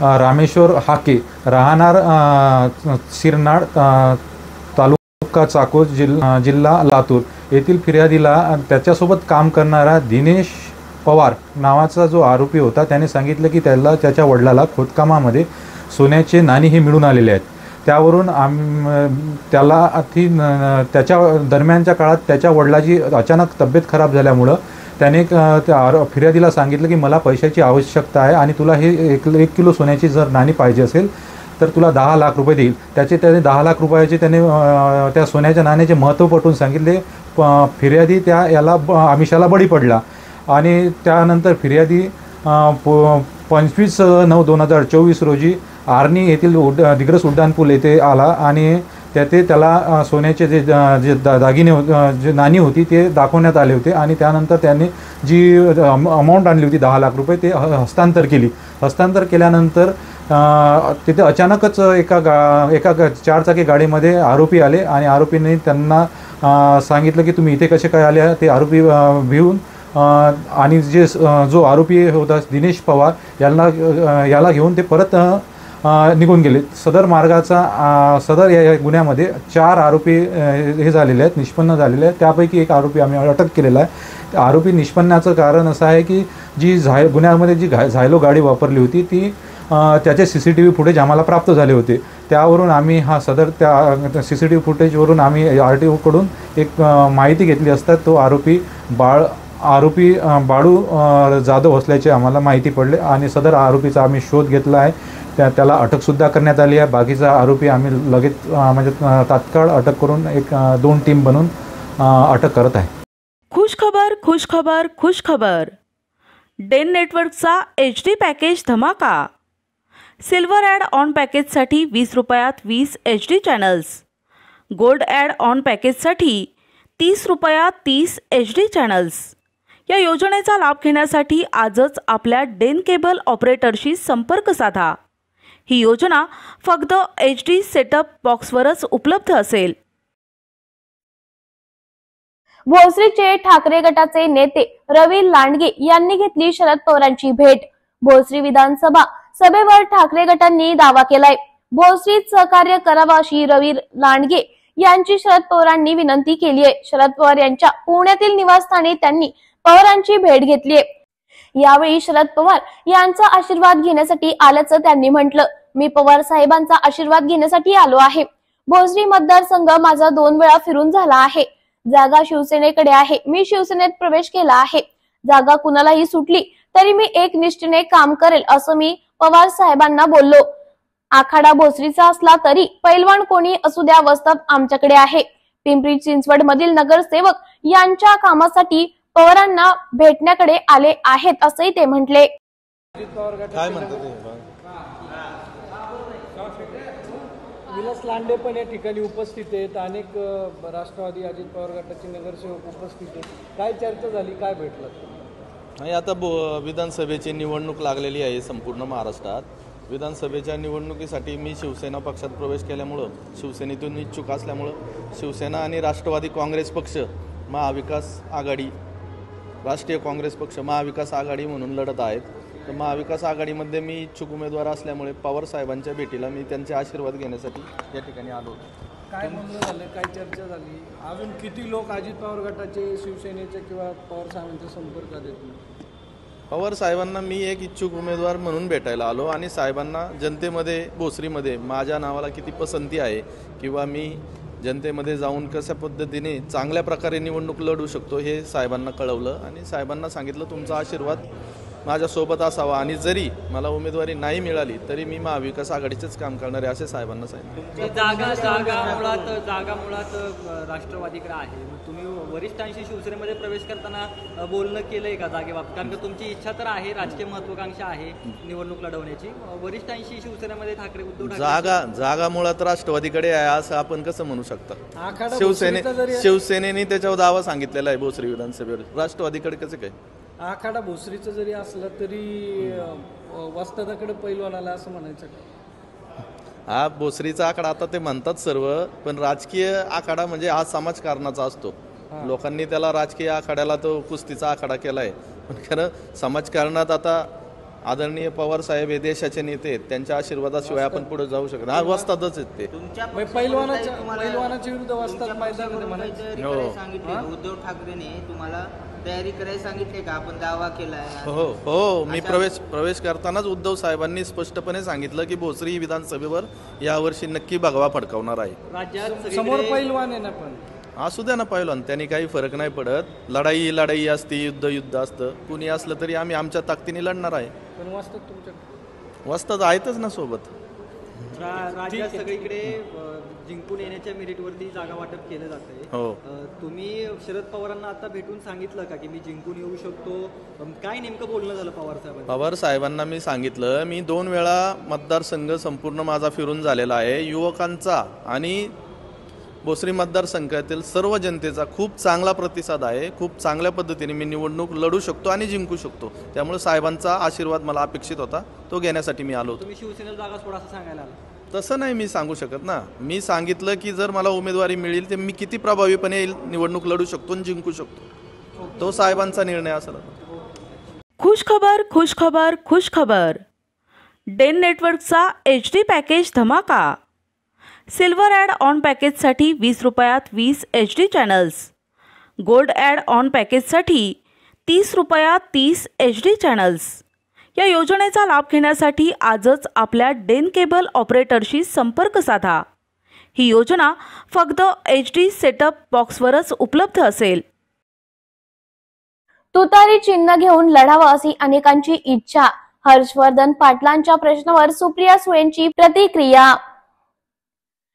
रामेश्वर हाके, राहणार शिरनाळ, तालुका चाकोर, जिल्हा लातूर येथील फिर्यादीला त्याच्यासोबत काम करणारा दिनेश पवार नावाचा जो आरोपी होता त्याने सांगितलं की त्याच्या वडिलाला खोदकामामध्ये सोन्याचे नाणी हे मिळून आलेले आहेत। त्यावरून त्याला त्याच्या दरम्यानच्या काळात त्याच्या वडिलाची अचानक तब्येत खराब झाल्यामुळं त्याने फिर्यादीला सांगितलं की मला पैशाची आवश्यकता आहे आणि तुला हे 1 किलो सोन्याची जर नाणी पाहिजे असेल तर तुला 10 लाख रुपये देईल. त्याने 10 लाख रुपयाचे त्याने त्या सोन्याच्या नाण्याचे महत्त्व पटवून सांगितले. फिर्यादी याला आमिषाला बळी पडला आणि त्यानंतर फिर्यादी 25/9/2024 रोजी आर्नी येथील दिग्रस उड्डाणपूल येथे आला आणि त्याला सोन्याचे जे दागिने जे नाणी होती ते दाखवण्यात आले होते आणि त्यानंतर त्यांनी जी अमाऊंट आणली होती 10 लाख रुपये ते हस्तांतर केली. हस्तांतर केल्यानंतर तिथे अचानकच एका 4 चाकी गाडीमध्ये आरोपी आले आणि आरोपींनी त्यांना सांगितलं की तुम्ही इथे कसे काय आले. ते आरोपी भिवून आणि जो आरोपी होता दिनेश पवार याला घेऊन ते परत निघून गेले. सदर या गुन्ह्यामध्ये 4 आरोपी हे झालेले आहेत, निष्पन्न झालेले आहेत. त्यापैकी एक आरोपी आम्ही अटक केलेला आहे. आरोपी निष्पन्नाचं कारण असं आहे की जी गुन्ह्यामध्ये जी झायलो गाडी वापरली होती ती त्याचे CCTV फुटेज आम्हाला प्राप्त झाले होते. त्यावरून आम्ही त्या CCTV फुटेजवरून आम्ही RTOकडून एक माहिती घेतली असता तो आरोपी बाळू जाधव असल्याचे आम्हाला माहिती पडले आणि सदर आरोपीचा आम्ही शोध घेतला आहे. त्याला अटकसुद्धा करण्यात आली आहे. बाकीचा आरोपी आम्ही लगेच म्हणजे तात्काळ अटक करून 2 टीम बनवून अटक करत आहे. खुशखबर खुशखबर खुशखबर. डेन नेटवर्कचा HD पॅकेज धमाका. सिल्वर ॲड ऑन पॅकेजसाठी 20 रुपयात 20 HD channels. Gold add on पॅकेजसाठी 30 रुपयात 30 HD चॅनल्स. या योजनेचा लाभ घेण्यासाठी आजच आपल्या डेन केबल ऑपरेटरशी संपर्क साधा. ही योजना फक्त HD सेटअप बॉक्सवरच उपलब्ध असेल. भोसरीचे ठाकरे गटाचे नेते रवी लांडगे यांनी घेतली शरद पवारांची भेट. भोसरी विधानसभा सभेवर ठाकरे गटांनी दावा केलाय. भोसरीत सहकार्य करावं अशी रवी लांडगे यांची शरद पवारांनी विनंती केली आहे. शरद पवार यांच्या पुण्यातील निवासस्थानी त्यांनी पवारांची भेट घेतली आहे. यावेळी शरद पवार यांचा आशीर्वाद घेण्यासाठी आल्याचं त्यांनी म्हटलं. मी पवार साहेबांचा आशीर्वाद घेण्यासाठी आलो आहे. भोसरी मतदारसंघ माझा 2 वेळा फिरून झाला आहे. जागा शिवसेनेकडे आहे. मी शिवसेनेत प्रवेश केला आहे. जागा कुणालाही सुटली तरी मी एक निष्ठेने काम करेल असं मी पवार साहेबांना बोललो. आखाडा भोसरीचा असला तरी पैलवान कोणी असू द्या वस्तात आमच्याकडे आहे. पिंपरी चिंचवड मधील नगरसेवक यांच्या कामासाठी पवारांना भेटण्याकडे आले आहेत असंही ते म्हटले. काय म्हणतात विलास लांडे पण या ठिकाणी उपस्थित आहेत. अनेक राष्ट्रवादी अजित पवार गटाचे नगरसेवक उपस्थित आहेत. काय चर्चा झाली, काय भेटलं? नाही, आता विधानसभेची निवडणूक लागलेली आहे संपूर्ण महाराष्ट्रात. विधानसभेच्या निवडणुकीसाठी मी शिवसेना पक्षात प्रवेश केल्यामुळं, शिवसेनेतून इच्छुक असल्यामुळं शिवसेना आणि राष्ट्रवादी काँग्रेस पक्ष महाविकास आघाडी, राष्ट्रीय काँग्रेस पक्ष महाविकास आघाडी म्हणून लढत आहेत. तर महाविकास आघाडीमध्ये मी इच्छुक उमेदवार असल्यामुळे पवार साहेबांच्या भेटीला मी त्यांचे आशीर्वाद घेण्यासाठी या ठिकाणी आलो होतो. काय म्हणणं झालं, काय चर्चा झाली? अजून किती लोक अजित पवार गटाचे, शिवसेनेचे किंवा पवार साहेबांच्या संपर्कात येत? पवार साहेबांना मी एक इच्छुक उमेदवार म्हणून भेटायला आलो आणि साहेबांना जनतेमध्ये भोसरीमध्ये माझ्या नावाला किती पसंती आहे किंवा मी जनतेमध्ये जाऊन कशा पद्धतीने चांगल्या प्रकारे निवडणूक लढू शकतो हे साहेबांना कळवलं आणि साहेबांना सांगितलं तुमचा आशीर्वाद माझ्यासोबत असावा आणि जरी मला उमेदवारी नाही मिळाली तरी मी महाविकास आघाडीचेच काम करणार आहे असे साहेबांना सांगितलं. जागा मुळात राष्ट्रवादीकडे आहे. तुम्ही वरिष्ठांशी शिवसेनेमध्ये प्रवेश करताना बोलणं केलंय का जागेबाबत? कारण की तुमची इच्छा तर आहे, राजकीय महत्वाकांक्षा आहे निवडणूक लढवण्याची. वरिष्ठांशी शिवसेनेमध्ये ठाकरे उद्धव ठाकरे जागा मुळात राष्ट्रवादीकडे आहे असं आपण कसं म्हणू शकता? शिवसेनेने त्याच्यावर दावा सांगितलेला आहे भोसरी विधानसभेवर, राष्ट्रवादीकडे कसं काय? आखाडा भोसरीचं जरी असलं तरी वस्तादाकडे पैलवानाला असं म्हणायचं का? हा भोसरीचा आखाडा आता ते म्हणतात सर्व, पण राजकीय आखाडा म्हणजे हा समाजकारणाचा असतो. लोकांनी त्याला राजकीय आखाड्याला तो कुस्तीचा आखाडा केलाय, पण खरं समाजकारणात आता आदरणीय पवार साहेब हे देशाचे नेते आहेत, त्यांच्या आशीर्वादाशिवाय आपण पुढे जाऊ शकत नाही. वस्तादच आहेत ते. पैलवानाच्या विरुद्ध वस्ताद मैदानामध्ये म्हणायचं. उद्धव ठाकरेने तुम्हाला तयारी करायला सांगितले का? आपण दावा केलाय. हो मी प्रवेश करतानाच उद्धव साहेबांनी स्पष्टपणे सांगितलं की भोसरी विधानसभेवर यावर्षी नक्की भगवा फडकावणार आहे. राज्यात समोर पैलवान आहे ना, पण असू द्या ना पैलवान, त्यांनी काही फरक नाही पडत. लढाई असते, युद्ध असतं. कुणी असलं तरी आम्ही आमच्या ताकदीने लढणार आहे. पण वस्ताद तुमच्या वस्ताद आहेतच ना सोबत. राज्यात सगळीकडे जिंकून येण्याच्या मेरिटवरती जागा वाटप केलं जातंय. तुम्ही शरद पवारांना आता भेटून सांगितलं का की मी जिंकून येऊ शकतो? काय नेमकं बोलणं झालं पवार साहेबांना? पवार साहेबांना मी सांगितलं, मी 2 वेळा मतदारसंघ संपूर्ण माझा फिरून झालेला आहे. युवकांचा आणि भोसरी मतदारसंघातील सर्व जनतेचा खूप चांगला प्रतिसाद आहे. खूप चांगल्या पद्धतीने मी निवडणूक लढू शकतो आणि जिंकू शकतो. त्यामुळे साहेबांचा आशीर्वाद मला अपेक्षित होता, तो घेण्यासाठी मी आलो. तुम्ही शिवसेनेला जागा सोडा असं सांगायला आला? तसं नाही मी सांगू शकत ना. मी सांगितलं की जर मला उमेदवारी मिळेल तर मी किती प्रभावीपणे निवडणूक लढू शकतो आणि जिंकू शकतो. तो साहेबांचा निर्णय असेल. खुश खबर, खुश खबर, खुश खबर. डेन नेटवर्कचा HD पॅकेज धमाका. सिल्वर ॲड ऑन पॅकेजसाठी 20 रुपयात 20 HD channels. Gold add on पॅकेजसाठी 30 रुपयात 30 HD चॅनल्स. या योजनेचा लाभ घेण्यासाठी आजच आपल्या डेन केबल ऑपरेटरशी संपर्क साधा. ही योजना फक्त HD सेटअप बॉक्सवरच उपलब्ध असेल. तुतारी चिन्ह घेऊन लढावं अशी अनेकांची इच्छा. हर्षवर्धन पाटलांच्या प्रश्नावर सुप्रिया सुळेंची प्रतिक्रिया.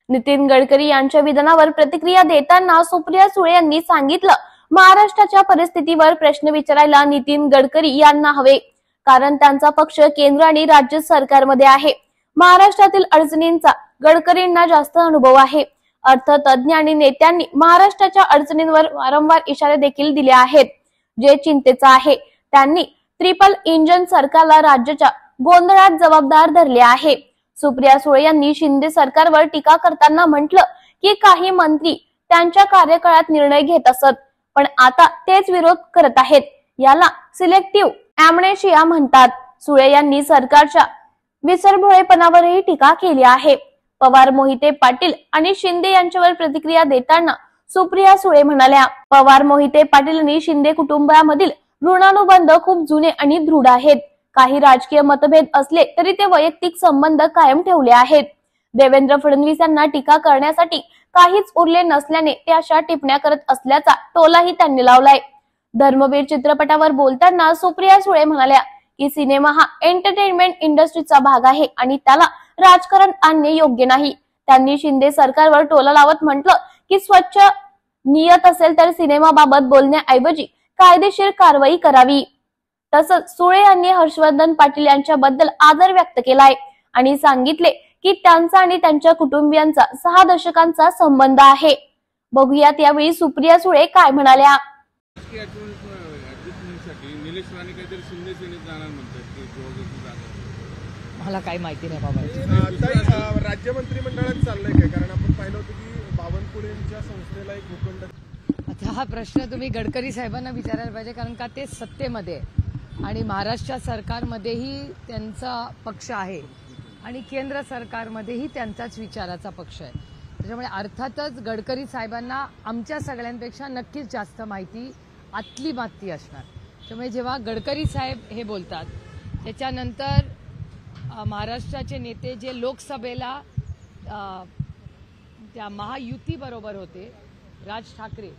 नितीन गडकरी यांच्या विधानावर प्रतिक्रिया देताना सुप्रिया सुळे यांनी सांगितलं, महाराष्ट्राच्या परिस्थितीवर प्रश्न विचारायला नितीन गडकरी यांना हवे, कारण त्यांचा पक्ष केंद्र आणि राज्य सरकारमध्ये आहे. महाराष्ट्रातील अडचणींचा गडकरींना जास्त अनुभव आहे. अर्थतज्ञ आणि नेत्यांनी महाराष्ट्राच्या अडचणींवर वारंवार इशारे देखील दिले आहेत. जे चिंतेचं आहे, त्यांनी ट्रिपल इंजन सरकारला राज्याच्या गोंधळात जबाबदार धरले आहे. सुप्रिया सुळे यांनी शिंदे सरकारवर टीका करताना म्हटलं की काही मंत्री त्यांच्या कार्यकाळात निर्णय घेत असत, पण आता तेच विरोध करत आहेत. याला सिलेक्टिव्ह ॲम्नेशिया म्हणतात. सुळे यांनी सरकारच्या विसरभोळेपणावरही टीका केली आहे. पवार, मोहिते पाटील आणि शिंदे यांच्यावर प्रतिक्रिया देताना सुप्रिया सुळे म्हणाल्या, पवार, मोहिते पाटील आणि शिंदे कुटुंबामधील ऋणानुबंध खूप जुने आणि दृढ आहेत. काही राजकीय मतभेद असले तरी ते वैयक्तिक संबंध कायम ठेवले आहेत. देवेंद्र फडणवीस यांना टीका करण्यासाठी काहीच उरले नसल्याने ते अशा टिप्पण्या करत असल्याचा टोलाही त्यांनी लावलाय. धर्मवीर चित्रपटावर बोलताना सुप्रिया सुळे म्हणाल्या की सिनेमा हा एंटरटेनमेंट इंडस्ट्रीचा भाग आहे आणि त्याला राजकारण आणणे योग्य नाही. त्यांनी शिंदे सरकारवर टोला लावत म्हटलं की स्वच्छ नियत असेल तर सिनेमाबाबत बोलण्याऐवजी कायदेशीर कारवाई करावी. तसंच सुळे यांनी हर्षवर्धन पाटील यांच्याबद्दल आदर व्यक्त केलाय आणि सांगितले की त्यांचा आणि त्यांच्या कुटुंबियांचा 6 दशकांचा संबंध आहे. बघूयात यावेळी सुप्रिया सुळे काय म्हणाल्या. मला काही माहिती नाही बाबा. राज्य मंत्रिमंडळात चाललंय काय? कारण आपण पाहिलं होतं की बावनकुळेंच्या संस्थेला एक भूखंड. आता हा प्रश्न तुम्ही गडकरी साहेबांना विचारायला पाहिजे, कारण का ते सत्तेमध्ये आणि महाराष्ट्र सरकारमध्येही त्यांचा पक्ष आहे आणि केंद्र सरकारमध्येही त्यांचाच विचाराचा पक्ष आहे. त्याच्यामुळे अर्थातच गडकरी साहेबांना आमच्या सगळ्यांपेक्षा नक्कीच जास्त माहिती आतली माती असणार. त्यामुळे जेव्हा गडकरी साहेब हे बोलतात, त्याच्यानंतर महाराष्ट्राचे नेते जे लोकसभेला त्या महायुतीबरोबर होते, राज ठाकरे,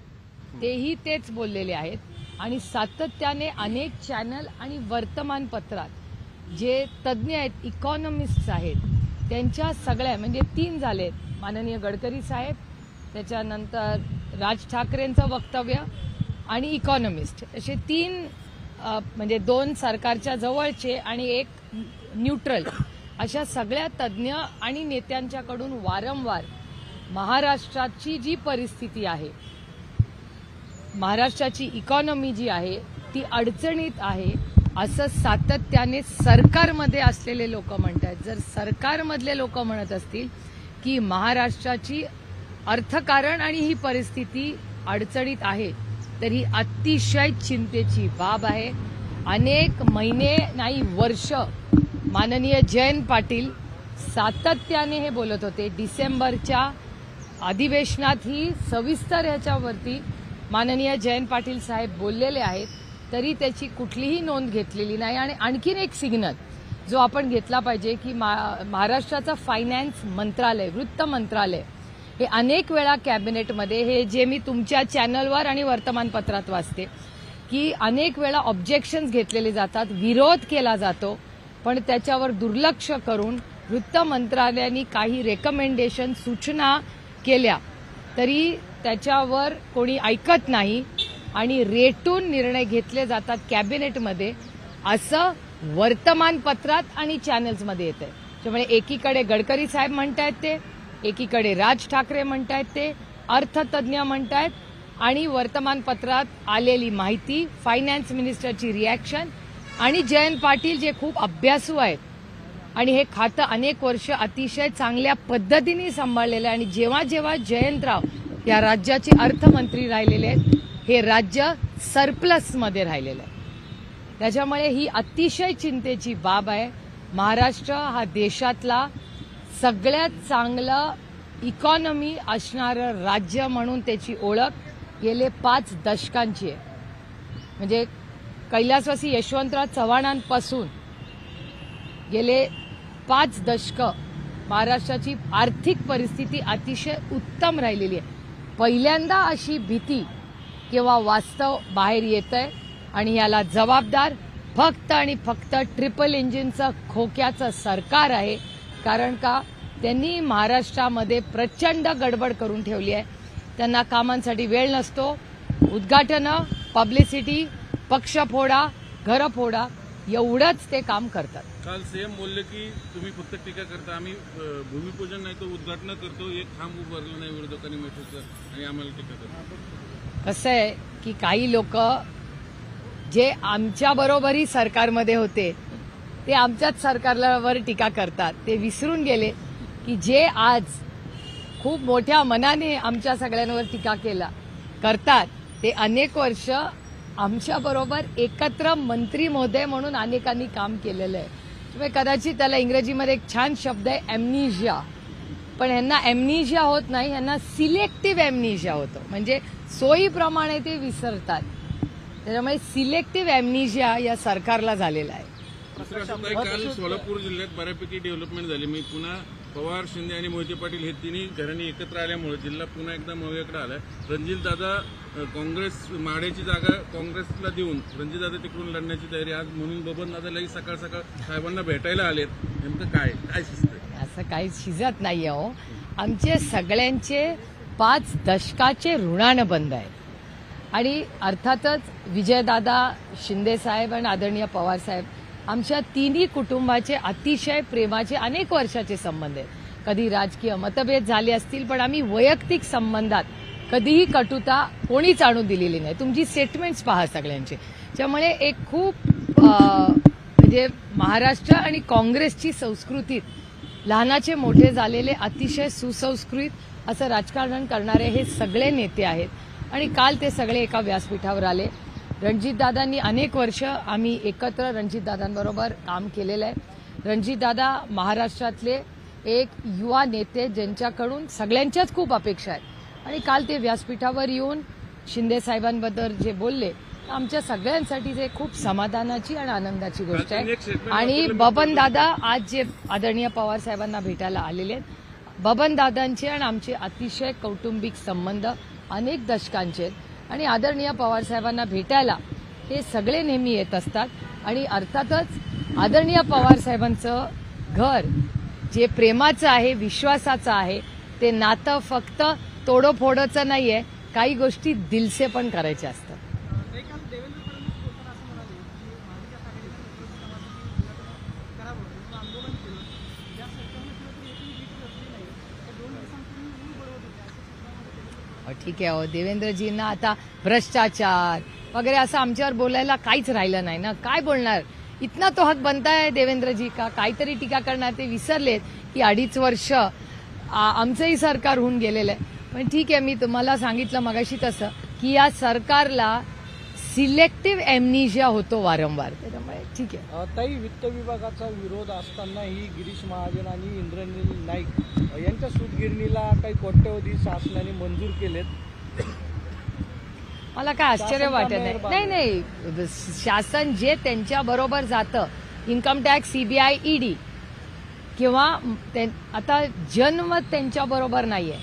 तेही तेच बोललेले आहेत. आणि सातत्याने अनेक चॅनल आणि वर्तमानपत्रात जे तज्ज्ञ आहेत, इकॉनॉमिस्ट आहेत, त्यांच्या सगळ्या म्हणजे 3 झालेत, माननीय गडकरी साहेब, त्याच्यानंतर राज ठाकरेंचं वक्तव्य आणि इकॉनॉमिस्ट, असे 3 म्हणजे 2 सरकारच्या जवळचे आणि 1 न्यूट्रल, अशा सगळ्या तज्ज्ञ आणि नेत्यांच्याकडून वारंवार महाराष्ट्राची जी परिस्थिती आहे, महाराष्ट्राची इकॉनॉमी जी आहे ती अडचणीत आहे असं सातत्याने सरकारमध्ये असलेले लोक म्हणतात. जर सरकारमधले लोक म्हणत असतील की महाराष्ट्राची अर्थकारण आणि ही परिस्थिती अडचणीत आहे, तर ही अतिशय चिंतेची बाब आहे. अनेक महिने नाही वर्ष माननीय जयंत पाटील सातत्याने हे बोलत होते. डिसेंबरच्या अधिवेशनात ही सविस्तर ह्याच्यावरती माननीय जयंत पाटील साहेब बोललेले आहेत, तरी त्याची कुठलीही नोंद घेतलेली नाही. आणि आणखीन एक सिग्नल जो आपण घेतला पाहिजे की महाराष्ट्राचं फायनान्स मंत्रालय, वित्त मंत्रालय, हे अनेक वेळा कॅबिनेटमध्ये, हे जे मी तुमच्या चॅनलवर आणि वर्तमानपत्रात वाचते की अनेक वेळा ऑब्जेक्शन्स घेतलेले जातात, विरोध केला जातो, पण त्याच्यावर दुर्लक्ष करून वृत्त मंत्रालयाने काही रेकमेंडेशन सूचना केल्या तरी त्याच्यावर कोणी ऐकत नाही आणि रेटून निर्णय घेतले जातात कॅबिनेटमध्ये, असं वर्तमानपत्रात आणि चॅनल्समध्ये येत आहे. त्यामुळे एकीकडे गडकरी साहेब म्हणतायत ते, एकीकडे राज ठाकरे म्हणतायत ते, अर्थतज्ञ म्हणतायत आणि वर्तमानपत्रात आलेली माहिती, फायनान्स मिनिस्टरची रिॲक्शन आणि जयंत पाटील जे खूप अभ्यासू आहेत आणि हे खातं अनेक वर्ष अतिशय चांगल्या पद्धतीने सांभाळलेलं आहे आणि जेव्हा जेव्हा जयंतराव या राज्याचे अर्थमंत्री राहिलेले आहेत, हे राज्य सरप्लसमध्ये राहिलेलं आहे. त्याच्यामुळे ही अतिशय चिंतेची बाब आहे. महाराष्ट्र हा देशातला सगळ्यात चांगलं इकॉनॉमी असणारं राज्य म्हणून त्याची ओळख गेले 5 दशकांची आहे. म्हणजे कैलासवासी यशवंतराव चव्हाणांपासून गेले 5 दशकं महाराष्ट्राची आर्थिक परिस्थिती अतिशय उत्तम राहिलेली आहे. पहिल्यांदा अशी भीती किंवा वास्तव बाहेर येतंय आणि याला जबाबदार फक्त आणि फक्त ट्रिपल इंजिनचं खोक्याचं सरकार आहे. कारण का त्यांनी महाराष्ट्रामध्ये प्रचंड गडबड करून ठेवली आहे. त्यांना कामांसाठी वेळ नसतो. उद्घाटनं, पब्लिसिटी, पक्ष फोडा, घरं फोडा एवढंच ते काम करतात. काल सीएम बोलले की तुम्ही फक्त टीका करता, आम्ही भूमिपूजन नाही तर उद्घाटन करतो, एक खांब उभारलं नाही विरोधकांनी मेट्रोचं आणि आम्हाला टीका करतो. कसं आहे की काही लोक जे आमच्या बरोबरही सरकारमध्ये होते ते आमच्याच सरकारवर टीका करतात. ते विसरून गेले की जे आज खूप मोठ्या मनाने आमच्या सगळ्यांवर टीका करतात ते अनेक वर्ष आमच्याबरोबर एकत्र मंत्री महोदय म्हणून अनेकांनी काम केलेलं आहे. त्यामुळे कदाचित त्याला इंग्रजीमध्ये एक छान शब्द आहे ॲम्निशिया, पण यांना ॲम्निशिया होत नाही, यांना सिलेक्टिव्ह ॲम्निशिया होतं. म्हणजे सोयीप्रमाणे ते विसरतात. त्याच्यामुळे सिलेक्टिव्ह ॲम्निशिया या सरकारला झालेला आहे. काल सोलापूर जिल्ह्यात बऱ्यापैकी डेव्हलपमेंट झाली. मी पुन्हा पवार, शिंदे आणि मोहिते पाटील हे तिन्ही घरांनी एकत्र आल्यामुळे जिल्हा पुन्हा एकदा मव्याकडे आलाय. रणजितदादा काँग्रेस माड्याची जागा काँग्रेसला देऊन रणजितदादा तिकडून लढण्याची तयारी आज म्हणून बबनदादालाही सकाळ सकाळ साहेबांना भेटायला आलेत. नेमकं काय शिजतंय? असं काही शिजत नाही हो. आमचे सगळ्यांचे 5 दशकाचे ऋणानुबंध आहेत आणि अर्थातच विजयदादा, शिंदेसाहेब आणि आदरणीय पवारसाहेब आमच्या तिन्ही कुटुंबाचे अतिशय प्रेमाचे अनेक वर्षाचे संबंध आहेत. कधी राजकीय मतभेद झाले असतील पण आम्ही वैयक्तिक संबंधात कधीही कटुता कोणीच आणून दिलेली नाही. तुमची स्टेटमेंट्स पहा सगळ्यांचे. त्यामुळे एक खूप म्हणजे महाराष्ट्र आणि काँग्रेसची संस्कृतीत लहानाचे मोठे झालेले अतिशय सुसंस्कृत असं राजकारण करणारे हे सगळे नेते आहेत आणि काल ते सगळे एका व्यासपीठावर आले. रणजितदादांनी अनेक वर्ष आम्ही एकत्र रणजितदादांबरोबर काम केलेलं आहे. रणजितदादा महाराष्ट्रातले एक युवा नेते ज्यांच्याकडून सगळ्यांच्याच खूप अपेक्षा आहेत आणि काल ते व्यासपीठावर येऊन शिंदे साहेबांबद्दल जे बोलले आमच्या सगळ्यांसाठी ते खूप समाधानाची आणि आनंदाची गोष्ट आहे. आणि बबनदादा आज जे आदरणीय पवार साहेबांना भेटायला आलेले आहेत, बबनदादांचे आणि आमचे अतिशय कौटुंबिक संबंध अनेक दशकांचे आहेत आणि आदरणीय पवार साहेबांना भेटायला हे सगळे नेहमी येत असतात. आणि अर्थातच आदरणीय पवार साहेबांचं घर जे प्रेमाचं आहे, विश्वासाचं आहे, ते नातं फक्त तोडोफोडोचं नाही आहे, काही गोष्टी दिलसे पण करायच्या असतात. ठीक आहे. देवेंद्रजींना आता भ्रष्टाचार वगैरे असं आमच्यावर बोलायला काहीच राहिलं नाही ना. काय बोलणार? इतना तो हक बनता है देवेंद्रजी का. काहीतरी टीका करणार. ते विसरलेत की 2.5 वर्ष आमचंही सरकार होऊन गेलेलं आहे. पण ठीक आहे, मी तुम्हाला सांगितलं मगाशी तसं की या सरकारला सिलेक्टिव्ह ॲम्निशिया होतो वारंवार. त्याच्यामुळे ठीक आहे. ताई, वित्त विभागाचा विरोध असतानाही गिरीश महाजन आणि इंद्रनील नाईक यांच्या सूतगिरणीला काही कोट्यवधी शासनाने मंजूर केलेत. मला काय आश्चर्य वाटत नाही. नाही, शासन जे त्यांच्या बरोबर जातं, इन्कम टॅक्स, सीबीआय, ईडी किंवा आता जनमत त्यांच्या बरोबर नाहीये.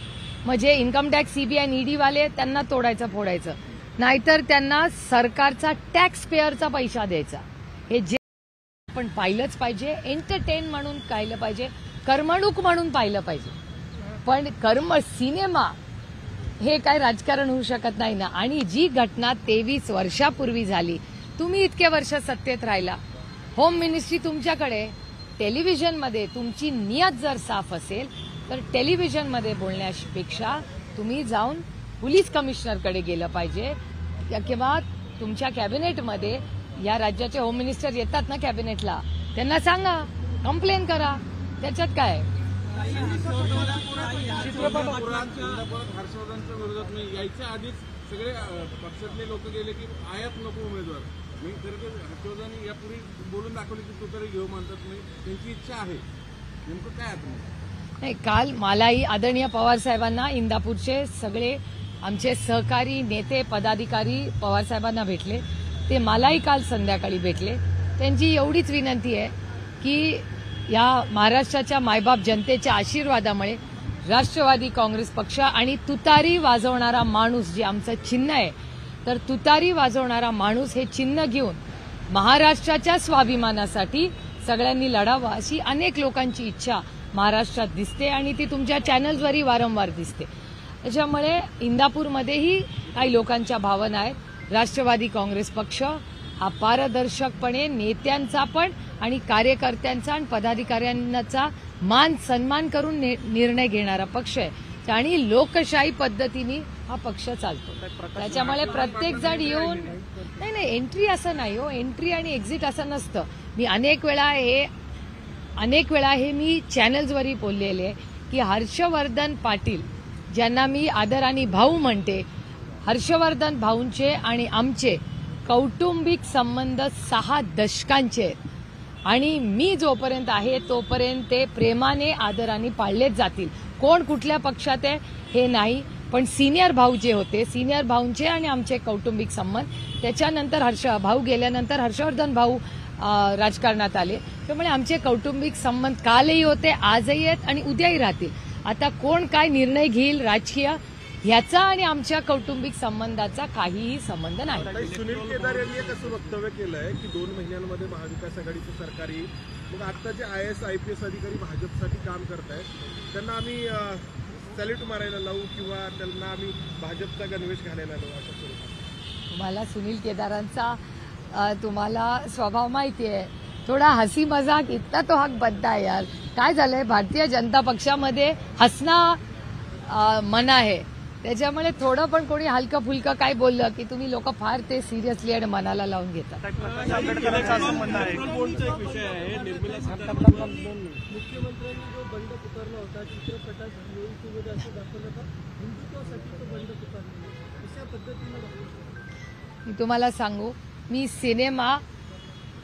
म्हणजे इन्कम टॅक्स, सीबीआय आणि ईडी वाले त्यांना तोडायचं फोडायचं, नाहीतर त्यांना सरकारचा टॅक्स पेअरचा पैसा द्यायचा. हे जे आपण पाहिलंच पाहिजे, एंटरटेन म्हणून पाहिलं पाहिजे. करमणूक म्हणून पाहिलं पाहिजे, पण सिनेमा हे काय राजकारण होऊ शकत नाही ना. आणि जी घटना 23 वर्षापूर्वी झाली, तुम्ही इतके वर्ष सत्तेत राहिला, होम मिनिस्ट्री तुमच्याकडे, टेलिव्हिजनमध्ये तुमची नियत जर साफ असेल तर टेलिव्हिजनमध्ये बोलण्यापेक्षा तुम्ही जाऊन पोलीस कमिशनरकडे गेलं पाहिजे, किंवा तुमच्या कॅबिनेटमध्ये या राज्याचे होम मिनिस्टर येतात ना कॅबिनेटला, त्यांना सांगा, कंप्लेन करा, त्याच्यात काय. हर्षवर्धनच्या विरोधात यायच्या आधीच सगळे पक्षातले लोक गेले की आयात नको उमेदवार. मी खरं तर हर्षवर्धन यापूर्वी बोलून दाखवले की तो तरी घेऊ म्हणतात, नाही त्यांची इच्छा आहे, नेमकं काय आहे. नाही, काल मलाही आदरणीय पवार साहेबांना, इंदापूरचे सगळे आमचे सहकारी नेते पदाधिकारी पवार साहेबांना भेटले, ते मलाही काल संध्याकाळी भेटले. त्यांची एवढीच विनंती आहे की या महाराष्ट्राच्या मायबाप जनतेच्या आशीर्वादामुळे राष्ट्रवादी काँग्रेस पक्ष आणि तुतारी वाजवणारा माणूस, जे आमचं चिन्ह आहे, तर तुतारी वाजवणारा माणूस हे चिन्ह घेऊन महाराष्ट्राच्या स्वाभिमानासाठी सगळ्यांनी लढावं, अशी अनेक लोकांची इच्छा महाराष्ट्रात दिसते आणि ती तुमच्या चॅनल्सवरही वारंवार दिसते. त्याच्यामुळे इंदापूरमध्येही काही लोकांच्या भावना आहेत. राष्ट्रवादी काँग्रेस पक्ष हा पारदर्शकपणे नेत्यांचा पण आणि कार्यकर्त्यांचा आणि पदाधिकाऱ्यांचा मान सन्मान करून निर्णय घेणारा पक्ष आहे आणि लोकशाही पद्धतीने हा पक्ष चालतो. त्याच्यामुळे प्रत्येक जण येऊन नाही एंट्री असं नाही हो, एंट्री आणि एक्झिट असं नसतं. मी अनेक वेळा हे मी चॅनल्सवरही बोललेले की हर्षवर्धन पाटील, ज्यांना मी आदराने भाऊ म्हणते, हर्षवर्धन भाऊंचे आणि आमचे कौटुंबिक संबंध 6 दशकांचे आहेत आणि मी जोपर्यंत आहे तोपर्यंत ते प्रेमाने आदराने पाळलेच जातील. कोण कुठल्या पक्षात आहे हे नाही, पण सिनियर भाऊ जे होते, सिनियर भाऊंचे आणि आमचे कौटुंबिक संबंध, त्याच्यानंतर भाऊ गेल्यानंतर हर्षवर्धन भाऊ राजकारणात आले, त्यामुळे आमचे कौटुंबिक संबंध कालही होते, आजही आहेत आणि उद्याही राहतील. आता कोण काय निर्णय घेईल राजकीय, ह्याचा आणि आमच्या कौटुंबिक संबंधाचा काहीही संबंध नाही. सुनील केदार यांनी एक असं वक्तव्य केलं आहे की 2 महिन्यांमध्ये महाविकास आघाडीचं सरकार येईल, मग आता जे IAS IPS अधिकारी भाजपसाठी काम करतायत त्यांना आम्ही सॅल्यूट मारायला लावू किंवा त्यांना आम्ही भाजपचा गणवेश घालायला लावू, अशा स्वरूपात. तुम्हाला सुनील केदारांचा तुम्हाला स्वभाव माहिती आहे, थोडा हसी मजाक इतका तो हक बनता है यार. काय झालंय, भारतीय जनता पक्षामध्ये हसणं मना आहे, त्याच्यामुळे थोडं पण कोणी हलकं फुलकं काय बोललं की तुम्ही लोक फार ते सिरियसली आणि मनाला लावून घेतात. मुख्यमंत्र्यांनी जो बंड पुकारला होता चित्रपटात हिरोईनमध्ये असं दाखवलं होतं, हिंदुत्वासाठी तो बंड पुकारला, अशा पद्धतीनं मी तुम्हाला सांगू, मी सिनेमा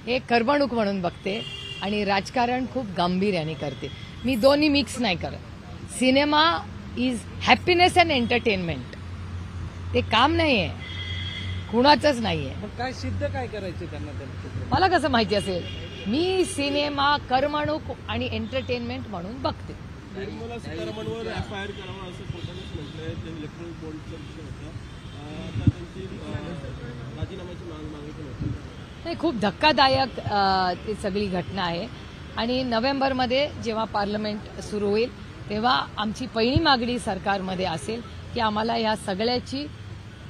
हे करमणूक म्हणून बघते आणि राजकारण खूप गांभीर्याने करते. मी दोन्ही मिक्स नाही करत. Cinema is happiness and entertainment, ते काम नाही आहे, कुणाचंच नाही आहे. काय सिद्ध काय करायचं त्यांना, मला कसं माहिती असेल. मी सिनेमा करमणूक आणि एंटरटेनमेंट म्हणून बघते. निर्मला सीतारामनवर FIR करावा असं पोलिसांनी म्हटलंय, ते इलेक्ट्रॉनिक बॉन्डचा विषय होता, आता त्यांची राजीनाम्याची मागणी पण होती. नाही, खूप धक्कादायक ती सगळी घटना आहे आणि नोव्हेंबरमध्ये जेव्हा पार्लमेंट सुरू होईल तेव्हा आमची पहिली मागणी सरकारमध्ये असेल की आम्हाला या सगळ्याची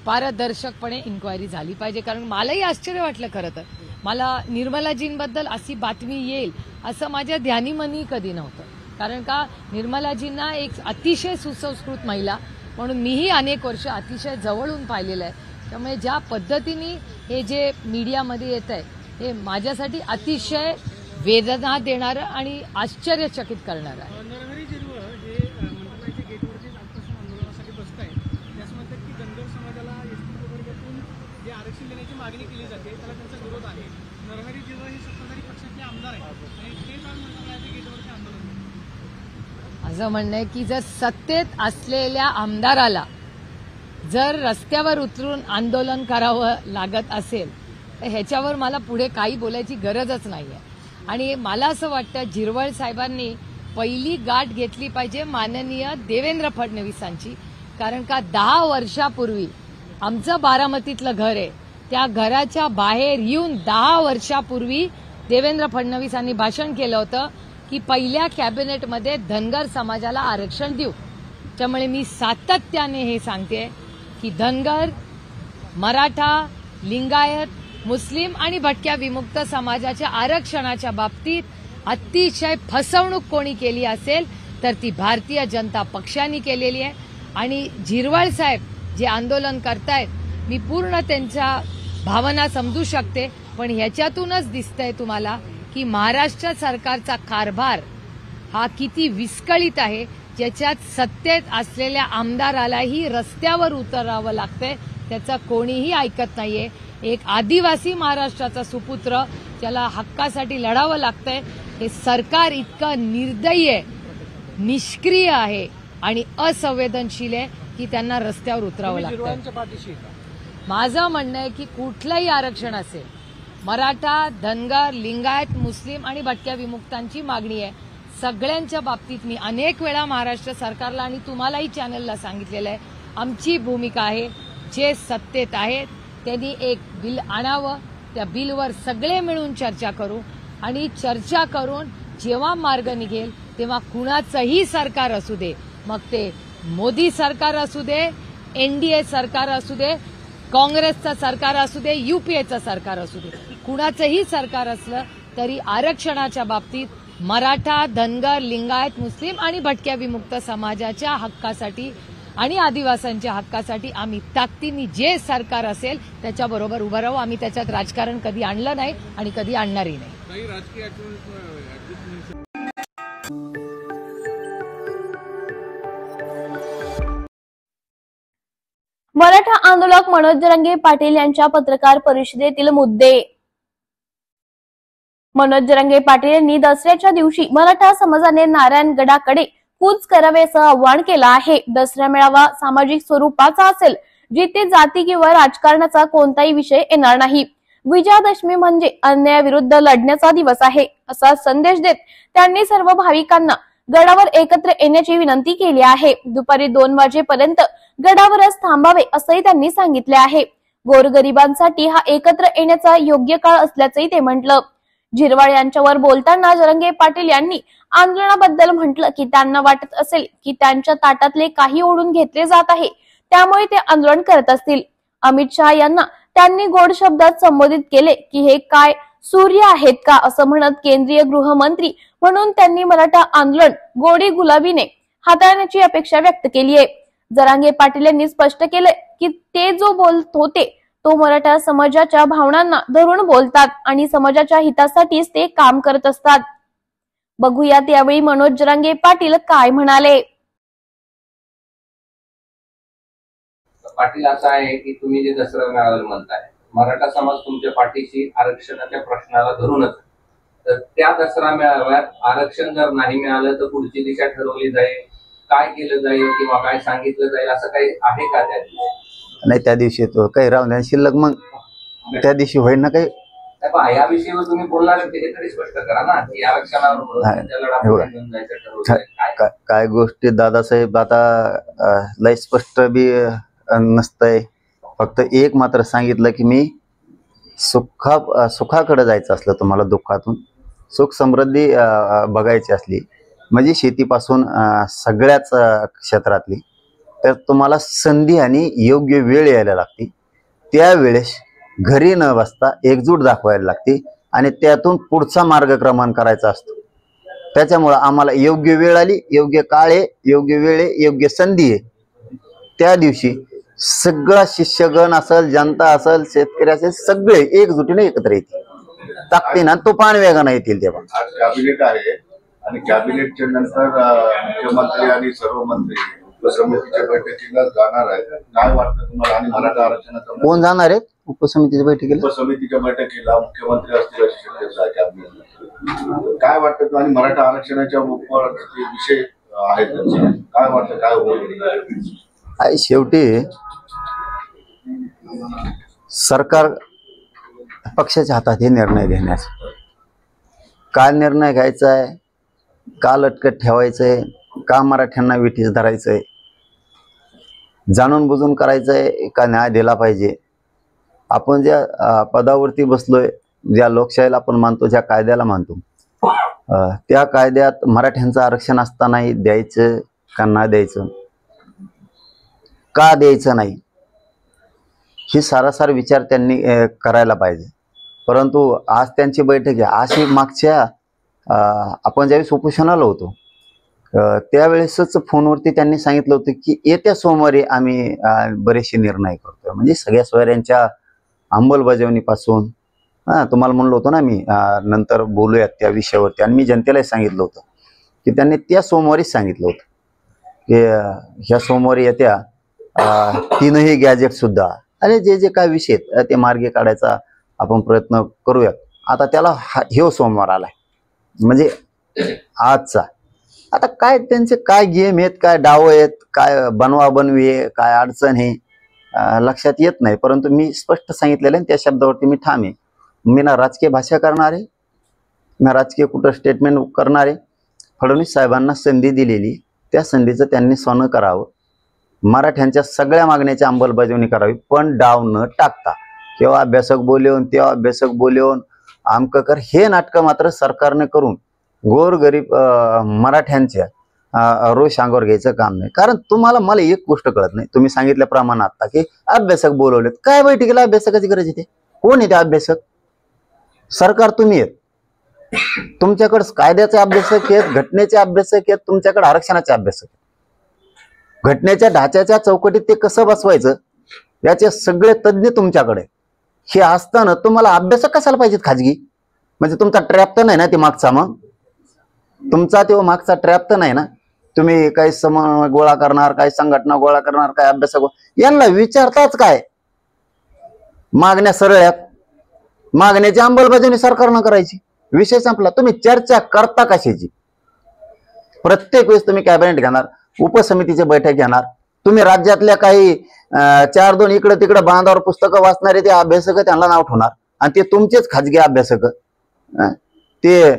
पारदर्शकपणे इन्क्वायरी झाली पाहिजे. कारण मलाही आश्चर्य वाटलं, खरं तर मला निर्मलाजींबद्दल अशी बातमी येईल असं माझ्या ध्यानीमनी कधी नव्हतं. कारण का, निर्मलाजींना एक अतिशय सुसंस्कृत महिला म्हणून मीही अनेक वर्ष अतिशय जवळून पाहिलेलं आहे. त्यामुळे ज्या पद्धतीने हे जे मीडियामध्ये येत आहे हे माझ्यासाठी अतिशय वेदना देणारं आणि आश्चर्यचकित करणारं आहे. नरहरी झिरवळ हे मंत्रालयाच्या गेटवरती आजपासून आंदोलनासाठी बसत आहेत. त्याच म्हणतात की धनगर समाजाला एसटी प्रवर्गातून जे आरक्षण देण्याची मागणी केली जाते त्याला त्यांचा विरोध आहे. नरहरी झिरवळ हे सत्ताधारी पक्षाचे आमदार आहेत आणि ते काल मंत्रालयाच्या गेटवरती आंदोलन. असं म्हणणं आहे की जर सत्तेत असलेल्या आमदाराला जर रस्त्यावर उतरून आंदोलन करावं लागत असेल तर ह्याच्यावर मला पुढे काही बोलायची गरजच नाही आहे. आणि मला असं वाटतं झिरवळ साहेबांनी पहिली गाठ घेतली पाहिजे माननीय देवेंद्र फडणवीसांची. कारण का 10 वर्षापूर्वी आमचं बारामतीतलं घर आहे, त्या घराच्या बाहेर येऊन 10 वर्षापूर्वी देवेंद्र फडणवीसांनी भाषण केलं होतं की पहिल्या कॅबिनेटमध्ये धनगर समाजाला आरक्षण देऊ. त्यामुळे मी सातत्याने हे सांगते की धनगर, मराठा, लिंगायत, मुस्लिम आणि भटक्या विमुक्त समाजाच्या आरक्षणाच्या बाबतीत अतिशय फसवणूक कोणी केली असेल तर ती भारतीय जनता पक्षाने केलेली आहे. आणि झिरवळ साहेब जे आंदोलन करतायत, मी पूर्ण त्यांच्या भावना समजू शकते, पण ह्याच्यातूनच दिसतंय तुम्हाला की महाराष्ट्र सरकारचा कारभार हा किती विस्कळीत आहे, ज्याच्यात सत्तेत असलेल्या आमदारालाही रस्त्यावर उतरावं लागतंय, त्याचं कोणीही ऐकत नाहीये. एक आदिवासी महाराष्ट्राचा सुपुत्र ज्याला हक्कासाठी लढावं लागतंय, हे सरकार इतकं निर्दयी आहे, निष्क्रिय आहे आणि असंवेदनशील आहे की त्यांना रस्त्यावर उतरावं लागतं. माझं म्हणणं आहे की कुठलंही आरक्षण असेल, मराठा, धनगर, लिंगायत, मुस्लिम आणि भटक्या विमुक्तांची मागणी आहे. सगळ्यांच्या बाबतीत मी अनेक वेळा महाराष्ट्र सरकारला आणि तुम्हालाही चॅनलला सांगितलेलं आहे, आमची भूमिका आहे जे सत्तेत आहेत त्यांनी एक बिल आणावं, त्या बिलवर सगळे मिळून चर्चा करू आणि चर्चा करून जेव्हा मार्ग निघेल तेव्हा कुणाचंही सरकार असू दे, मग ते मोदी सरकार असू दे, एनडीए सरकार असू दे, काँग्रेसचं सरकार असू दे, यूपीएचं सरकार असू दे, कुणाचंही सरकार असलं तरी आरक्षणाच्या बाबतीत मराठा, धनगर, लिंगायत, मुस्लिम आणि भटक्या विमुक्त समाजाच्या हक्कासाठी आणि आदिवासींच्या हक्कासाठी आम्ही ताकदीने जे सरकार असेल त्याच्याबरोबर उभं राहू. आम्ही त्याच्यात राजकारण कधी आणलं नाही आणि कधी आणणारही नाही. मराठा आंदोलक मनोज जरांगे पाटील यांच्या पत्रकार परिषदेतील मुद्दे. मनोज जरांगे पाटील यांनी दसऱ्याच्या दिवशी मराठा समाजाने नारायणगडाकडे कूच करावे असं आवाहन केलं आहे. दसरा मेळावा सामाजिक स्वरूपाचा असेल, जिथे जाती किंवा राजकारणाचा कोणताही विषय येणार नाही. विजयादशमी म्हणजे अन्यायाविरुद्ध लढण्याचा दिवस आहे असा संदेश देत त्यांनी सर्व भाविकांना गडावर एकत्र येण्याची विनंती केली आहे. दुपारी 2 वाजेपर्यंत गडावरच थांबावे असंही त्यांनी सांगितले आहे. गोरगरिबांसाठी हा एकत्र येण्याचा योग्य काळ असल्याचंही ते म्हटलं. झिरवाळ यांच्यावर बोलताना जरांगे पाटील यांनी आंदोलनाबद्दल म्हटलं की त्यांना वाटत असेल की त्यांच्या ताटातले काही ओढून घेतले जात आहे, त्यामुळे ते आंदोलन करत असतील. अमित शहा यांना त्यांनी गोड शब्दात संबोधित केले की हे काय सूर्य आहेत का असं म्हणत केंद्रीय गृहमंत्री म्हणून त्यांनी मराठा आंदोलन गोडी गुलाबीने हाताळण्याची अपेक्षा व्यक्त केली आहे. जरांगे पाटील यांनी स्पष्ट केले की ते जो बोलत होते तो मराठा समाजाच्या भावनांना धरून बोलतात आणि समाजाच्या हितासाठीच ते काम करत असतात. बघूयात यावेळी मनोज जरांगे पाटील काय म्हणाले. पाटील, असं आहे की तुम्ही जे दसरा मेळाव्याला म्हणताय, मराठा समाज तुमच्या पाठीशी आरक्षणाच्या प्रश्नाला धरूनच, तर त्या दसरा मेळाव्यात आरक्षण जर नाही मिळालं तर पुढची दिशा ठरवली जाईल, काय केलं जाईल किंवा काय सांगितलं जाईल असं काही आहे का त्या दिवशी? नाही, त्या दिवशी तो काही राहून शिल्लक मग त्या दिवशी होईल ना काही. या विषयावर तुम्ही बोलणार ते तरी स्पष्ट करा ना की आरक्षणावर काय गोष्टी दादासाहेब आता लय स्पष्ट बी नसतंय. फक्त एक मात्र सांगितलं की मी सुखाकडे जायचं असलं, तुम्हाला दुःखातून सुख समृद्धी बघायची असली म्हणजे शेतीपासून सगळ्याच क्षेत्रातली, तर तुम्हाला संधी आणि योग्य वेळ यायला लागते. त्यावेळेस घरी न बसता एकजूट दाखवायला लागते आणि त्यातून पुढचा मार्गक्रमण करायचा असतो. त्याच्यामुळं आम्हाला योग्य वेळ आली, योग्य काळ आहे, योग्य वेळ आहे, योग्य संधी आहे. त्या दिवशी सगळा शिष्यगण असेल, जनता असेल, शेतकरी असेल, सगळे एकजुटीने एकत्र येतील, ताकदीनं तुफान वेगानं येतील. तेव्हा आज कॅबिनेट आहे आणि कॅबिनेटच्या नंतर मुख्यमंत्री आणि सर्व मंत्री उपसमितीच्या बैठकीला जाणार आहेत. काय वाटतं तुम्हाला? आणि मराठा आरक्षणाचा कोण जाणार आहेत उपसमितीच्या बैठकीला? उपसमितीच्या बैठकीला मुख्यमंत्री असतील अशी शक्यता आहे कॅबिनेट. काय वाटतं? आणि मराठा आरक्षणाच्या विषय आहेत काय वाटतं, काय होईल? शेवटी सरकार पक्षाच्या हातात हे निर्णय घेण्याचा, काय निर्णय घ्यायचा आहे, का लटकत ठेवायचंय, का मराठ्यांना विठीस धरायचंय, जाणून बुजून करायचंय का न्याय दिला पाहिजे. आपण ज्या पदावरती बसलोय, ज्या लोकशाहीला आपण मानतो, ज्या कायद्याला मानतो, त्या कायद्यात मराठ्यांचं आरक्षण असतानाही द्यायचं का ना द्यायचं, का द्यायचं नाही, ही सारासार विचार त्यांनी करायला पाहिजे. परंतु आज त्यांची बैठक आहे. अशी मागच्या आपण ज्यावेळेस उपोषणाला होतो त्यावेळेसच फोनवरती त्यांनी सांगितलं होतं की येत्या सोमवारी आम्ही बरेचसे निर्णय करतोय. म्हणजे सगळ्या सोयऱ्यांच्या अंमलबजावणीपासून तुम्हाला म्हणलो होतो ना मी नंतर बोलूयात त्या विषयावरती. आणि मी जनतेलाही सांगितलं होतं की त्यांनी त्या सोमवारीच सांगितलं होतं की ह्या सोमवारी येत्या 3ही गॅजेट सुद्धा आणि जे जे काय विषय ते मार्गी काढायचा आपण प्रयत्न करूयात. आता त्याला ह्यो सोमवार आलाय म्हणजे आजचा. आता काय त्यांचे काय गेम आहेत, काय डाव आहेत, काय बनवा बनवी आहे, काय अडचण आहे लक्षात येत नाही. परंतु मी स्पष्ट सांगितलेलं आहे त्या शब्दावरती मी ठाम आहे. मी ना राजकीय भाषा करणार आहे ना राजकीय कुठं स्टेटमेंट करणार आहे. फडणवीस साहेबांना संधी दिलेली त्या संधीचं त्यांनी सोनं करावं. मराठ्यांच्या सगळ्या मागण्याची अंमलबजावणी करावी, पण डाव न टाकता. केव्हा अभ्यासक बोलवून तेव्हा अभ्यासक बोलवून आमकं कर हे नाटकं मात्र सरकारने करून गोरगरीब मराठ्यांच्या रोष अंगावर घ्यायचं काम नाही. कारण तुम्हाला मला एक गोष्ट कळत नाही. तुम्ही सांगितल्याप्रमाणे आता की अभ्यासक बोलवलेत, काय बैठकीला अभ्यासकाची गरज येते? कोण आहे ते अभ्यासक? सरकार तुम्ही आहेत. तुमच्याकडे कायद्याचे अभ्यासक आहेत, घटनेचे अभ्यासक आहेत, तुमच्याकडे आरक्षणाचे अभ्यासक आहेत. घटनेच्या ढाच्याच्या चौकटीत ते कसं बसवायचं याचे सगळे तज्ज्ञ तुमच्याकडे. हे असताना तुम्हाला अभ्यासक कशाला पाहिजेत खाजगी? म्हणजे तुमचा ट्रॅप तर नाही ना ते मागचा? मग तुमचा तेव्हा मागचा ट्रॅप तर नाही ना? तुम्ही काही समन्वय गोळा करणार, काही संघटना गोळा करणार, काय अभ्यासक यांना विचारताच काय? मागण्या सरळ आहेत, मागण्याची अंमलबजावणी सरकारनं करायची, विषय संपला. तुम्ही चर्चा करता कशाची? प्रत्येक वेळेस तुम्ही कॅबिनेट घेणार, उपसमितीची बैठक घेणार, तुम्ही राज्यातल्या काही 4-2 इकडे तिकडे बांधावर पुस्तकं वाचणारे ते अभ्यासक त्यांना नाव ठेवणार आणि ते तुमचेच खाजगी अभ्यासक. ते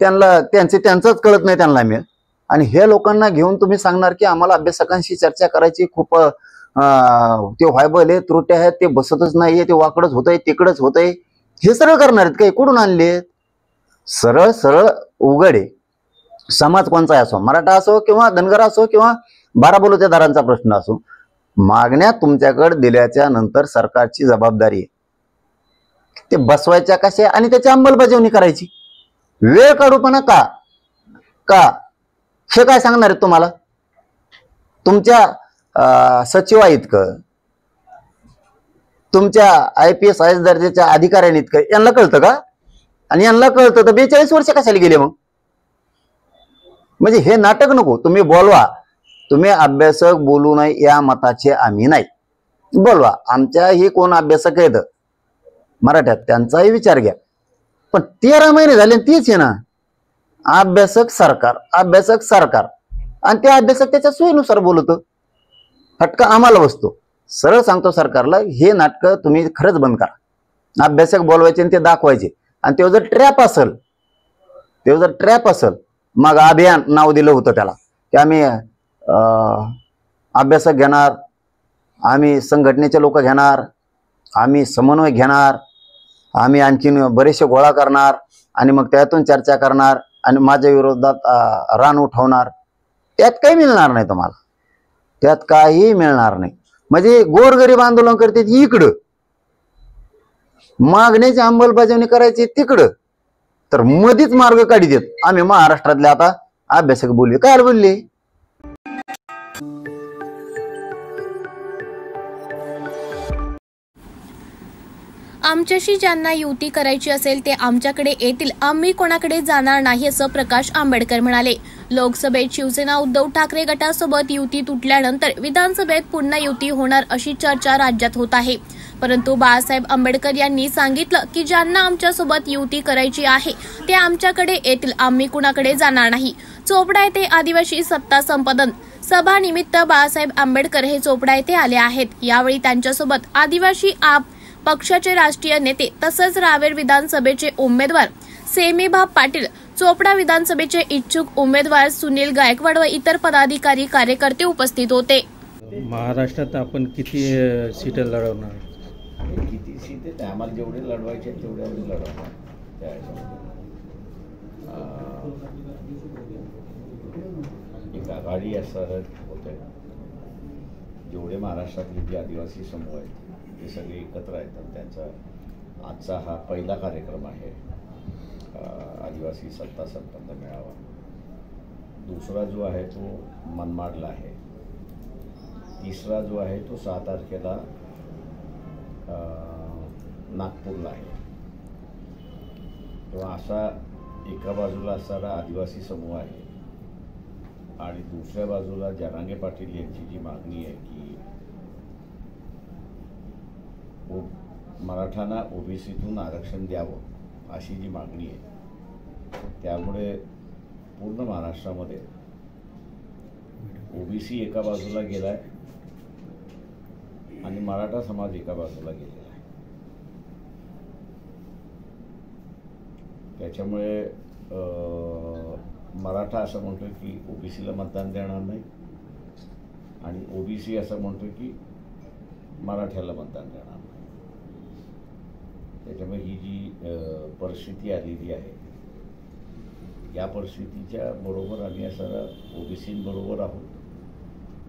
त्यांचंच कळत नाही त्यांना मिळेल. आणि हे लोकांना घेऊन तुम्ही सांगणार की आम्हाला अभ्यासकांशी चर्चा करायची, खूप ते व्हायबल आहे, त्रुट्या आहेत, ते बसतच नाहीये, ते वाकडच होतंय, तिकडच होतंय. हे सरळ करणार आहेत काही? कुठून आणले? सरळ सरळ उघड आहे. समाज कोणचा असो, मराठा असो किंवा धनगर असो किंवा 12 बलुतेदारांचा प्रश्न असो, मागण्या तुमच्याकडे दिल्याच्या नंतर सरकारची जबाबदारी आहे ते बसवायच्या कशा आणि त्याची अंमलबजावणी करायची. वेळ काढूपणा का का हे काय सांगणार आहेत तुम्हाला? तुमच्या सचिवा इतकं, तुमच्या IPS IAS दर्जाच्या अधिकाऱ्यांनी इतकं यांना कळतं का? आणि यांना कळतं तर 42 वर्ष कशाला गेले मग? म्हणजे हे नाटक नको. तुम्ही बोलवा, तुम्ही अभ्यासक बोलू नये या मताचे आम्ही नाही. बोलवा, आमच्याही कोण अभ्यासक आहेत मराठ्यात त्यांचाही विचार घ्या. पण 13 महिने झाले तीच आहे ना, अभ्यासक सरकार, अभ्यासक सरकार. आणि ते अभ्यासक त्याच्या सोयीनुसार बोलतो. फटका आम्हाला बसतो. सरळ सांगतो सरकारला, हे नाटकं तुम्ही खरंच बंद करा. अभ्यासक बोलवायचे आणि ते दाखवायचे. आणि ते जर ट्रॅप असेल, मग अभियान नाव दिलं होतं त्याला की आम्ही अभ्यासक घेणार, आम्ही संघटनेचे लोक घेणार, आम्ही समन्वय घेणार, आम्ही आणखीन बरेचसे गोळा करणार आणि मग त्यातून चर्चा करणार आणि माझ्या विरोधात रान उठवणार. त्यात काही मिळणार नाही तुम्हाला, त्यात काही मिळणार नाही. म्हणजे गोरगरीब आंदोलन करते इकडं, मागण्याची अंमलबजावणी करायची तिकडं, तर मधीच मार्ग काढी देत. आम्ही महाराष्ट्रातले आता अभ्यासक बोलले, काय बोलले? आमच्याशी ज्यांना युती करायची असेल ते आमच्याकडे येतील, आम्ही कोणाकडे जाणार नाही, असं प्रकाश आंबेडकर म्हणाले. लोकसभेत शिवसेना उद्धव ठाकरे गटासोबत युती तुटल्यानंतर विधानसभेत पुन्हा युती होणार अशी चर्चा राज्यात होत आहे. परंतु बाळासाहेब आंबेडकर यांनी सांगितलं की ज्यांना आमच्यासोबत युती करायची आहे ते आमच्याकडे येतील, आम्ही कुणाकडे जाणार नाही. चोपडा येथे आदिवासी सत्ता संपादन सभानिमित्त बाळासाहेब आंबेडकर हे चोपडा येथे आले आहेत. यावेळी त्यांच्यासोबत आदिवासी आप पक्षाचे राष्ट्रीय नेते तसंच रावेर विधानसभेचे उमेदवार सेमीभाब पाटील, चोपडा विधानसभेचे इच्छुक उमेदवार सुनील गायकवाड व इतर पदाधिकारी कार्यकर्ते उपस्थित होते. महाराष्ट्रात आपण किती सीट लढवणार? किती सीट आम्हाला जेवढे लढवायचे तेवढे लढवणार. एक आघाडी असं होत आहे. जेवढे महाराष्ट्रातले जे आदिवासी समूह आहेत ते सगळे एकत्र आहेत आणि त्यांचा आजचा हा पहिला कार्यक्रम आहे आदिवासी सत्ता संपन्न मेळावा. दुसरा जो आहे तो मनमाडला आहे. तिसरा जो आहे तो 6 तारखेला नागपूरला आहे. तेव्हा असा एका बाजूला असणारा आदिवासी समूह आहे आणि दुसऱ्या बाजूला जरांगे पाटील यांची जी मागणी आहे की मराठांना ओबीसीतून आरक्षण द्यावं अशी जी मागणी आहे, त्यामुळे पूर्ण महाराष्ट्रामध्ये ओबीसी एका बाजूला गेला आहे आणि मराठा समाज एका बाजूला गेलेला आहे. त्याच्यामुळे मराठा असं म्हणतो की ओबीसीला मतदान देणार नाही आणि ओबीसी असं म्हणतो की मराठ्याला मतदान देणार नाही. त्याच्यामुळे ही जी परिस्थिती आलेली आहे, या परिस्थितीच्या बरोबर आम्ही असं ओबीसींबरोबर आहोत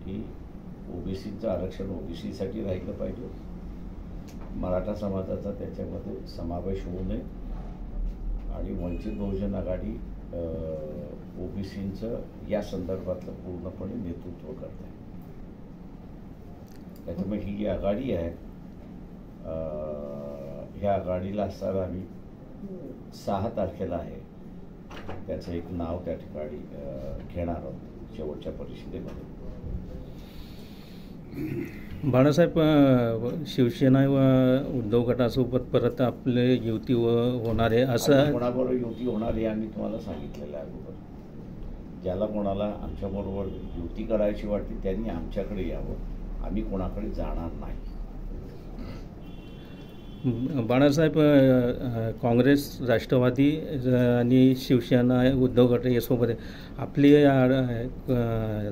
की ओबीसीचं आरक्षण ओबीसीसाठी राहिलं पाहिजे. मराठा समाजाचा त्याच्यामध्ये समावेश होऊ नये आणि वंचित बहुजन आघाडी ओबीसींचं या संदर्भातलं पूर्णपणे नेतृत्व करत आहे. त्याच्यामुळे ही जी आघाडी आहे, ह्या आघाडीला असताना आम्ही 6 तारखेला आहे त्याचं एक नाव त्या ठिकाणी घेणार आहोत शेवटच्या परिषदेमध्ये. बाळासाहेब, शिवसेना व उद्धव गटासोबत परत आपले युती होणार आहे असं कोणाबरोबर युती होणार आहे आम्ही तुम्हाला सांगितलेलं आहे अगोदर. ज्याला कोणाला आमच्याबरोबर युती करायची वाटते त्यांनी आमच्याकडे यावं, आम्ही कोणाकडे जाणार नाही. बाळासाहेब, काँग्रेस, राष्ट्रवादी आणि शिवसेना उद्धव गट यासोबत आपली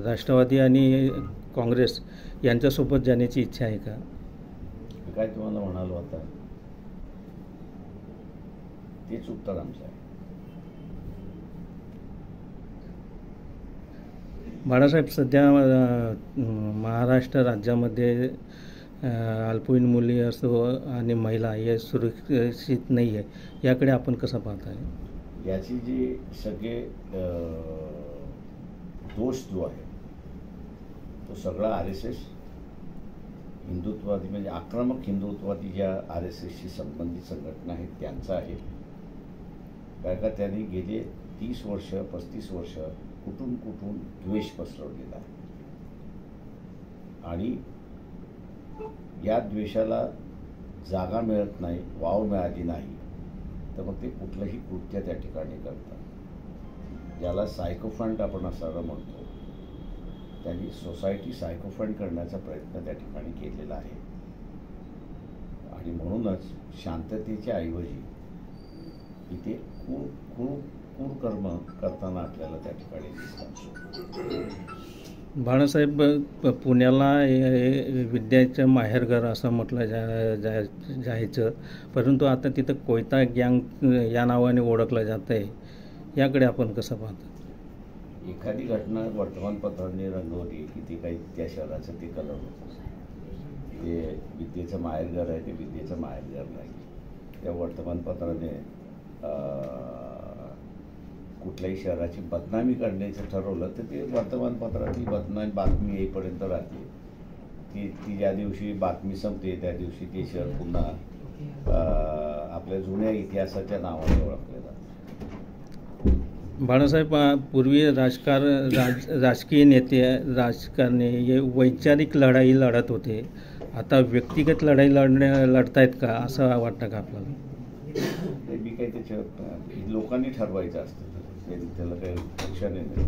राष्ट्रवादी आणि काँग्रेस यांच्यासोबत जाण्याची इच्छा आहे का? काय तुम्हाला म्हणालो आता तेच उत्तर आमचं आहे. बाळासाहेब, सध्या महाराष्ट्र राज्यामध्ये अल्पवयीन मुली असो आणि महिला हे सुरक्षित नाही आहे, याकडे आपण कसं पाहताय? याची जी सगळे दोष जो आहे तो सगळा RSS हिंदुत्ववादी म्हणजे आक्रमक हिंदुत्ववादी ज्या RSSशी संबंधित संघटना आहेत त्यांचा आहे. कारण का त्यांनी गेले 30 वर्ष 35 वर्ष कुठून द्वेष पसरवलेला आहे आणि या द्वेषाला जागा मिळत नाही, वाव मिळाली नाही तर मग ते कुठलंही कृत्य त्या ठिकाणी करतात. ज्याला सायकोफंड आपण असं म्हणतो, त्यांनी सोसायटी सायकोफंड करण्याचा प्रयत्न त्या ठिकाणी केलेला आहे आणि म्हणूनच शांततेच्या ऐवजी इथे कुकर्म करताना आपल्याला त्या ठिकाणी दिसतात. बाळासाहेब, पुण्याला विद्याचं माहेरघर असं म्हटलं जायचं, परंतु आता तिथं कोयता गँग या नावाने ओळखलं जातं आहे, याकडे आपण कसं पाहतो? एखादी घटना वर्तमानपत्रांनी रंगवली की ते काही त्या शहराचं ते कलर होतं. ते विद्येचं माहेरघर आहे, ते विद्येचं माहेरघर नाही. त्या वर्तमानपत्राने कुठल्याही शहराची बदनामी करण्याचं ठरवलं तर ते वर्तमानपत्राची बातमी येईपर्यंत राहते. ती ज्या दिवशी बातमी संपते त्या दिवशी ते शहर पुन्हा आपल्या जुन्या इतिहासाच्या नावाने ओळखले जाते. बाळासाहेब, पूर्वी राजकीय नेते राजकारणी हे वैचारिक लढाई लढत होते, आता व्यक्तिगत लढाई लढतायत का असं वाटतं का आपल्याला? ते बी काही त्याच्या लोकांनी ठरवायचं असतं, त्याला काही पक्षाने नाही.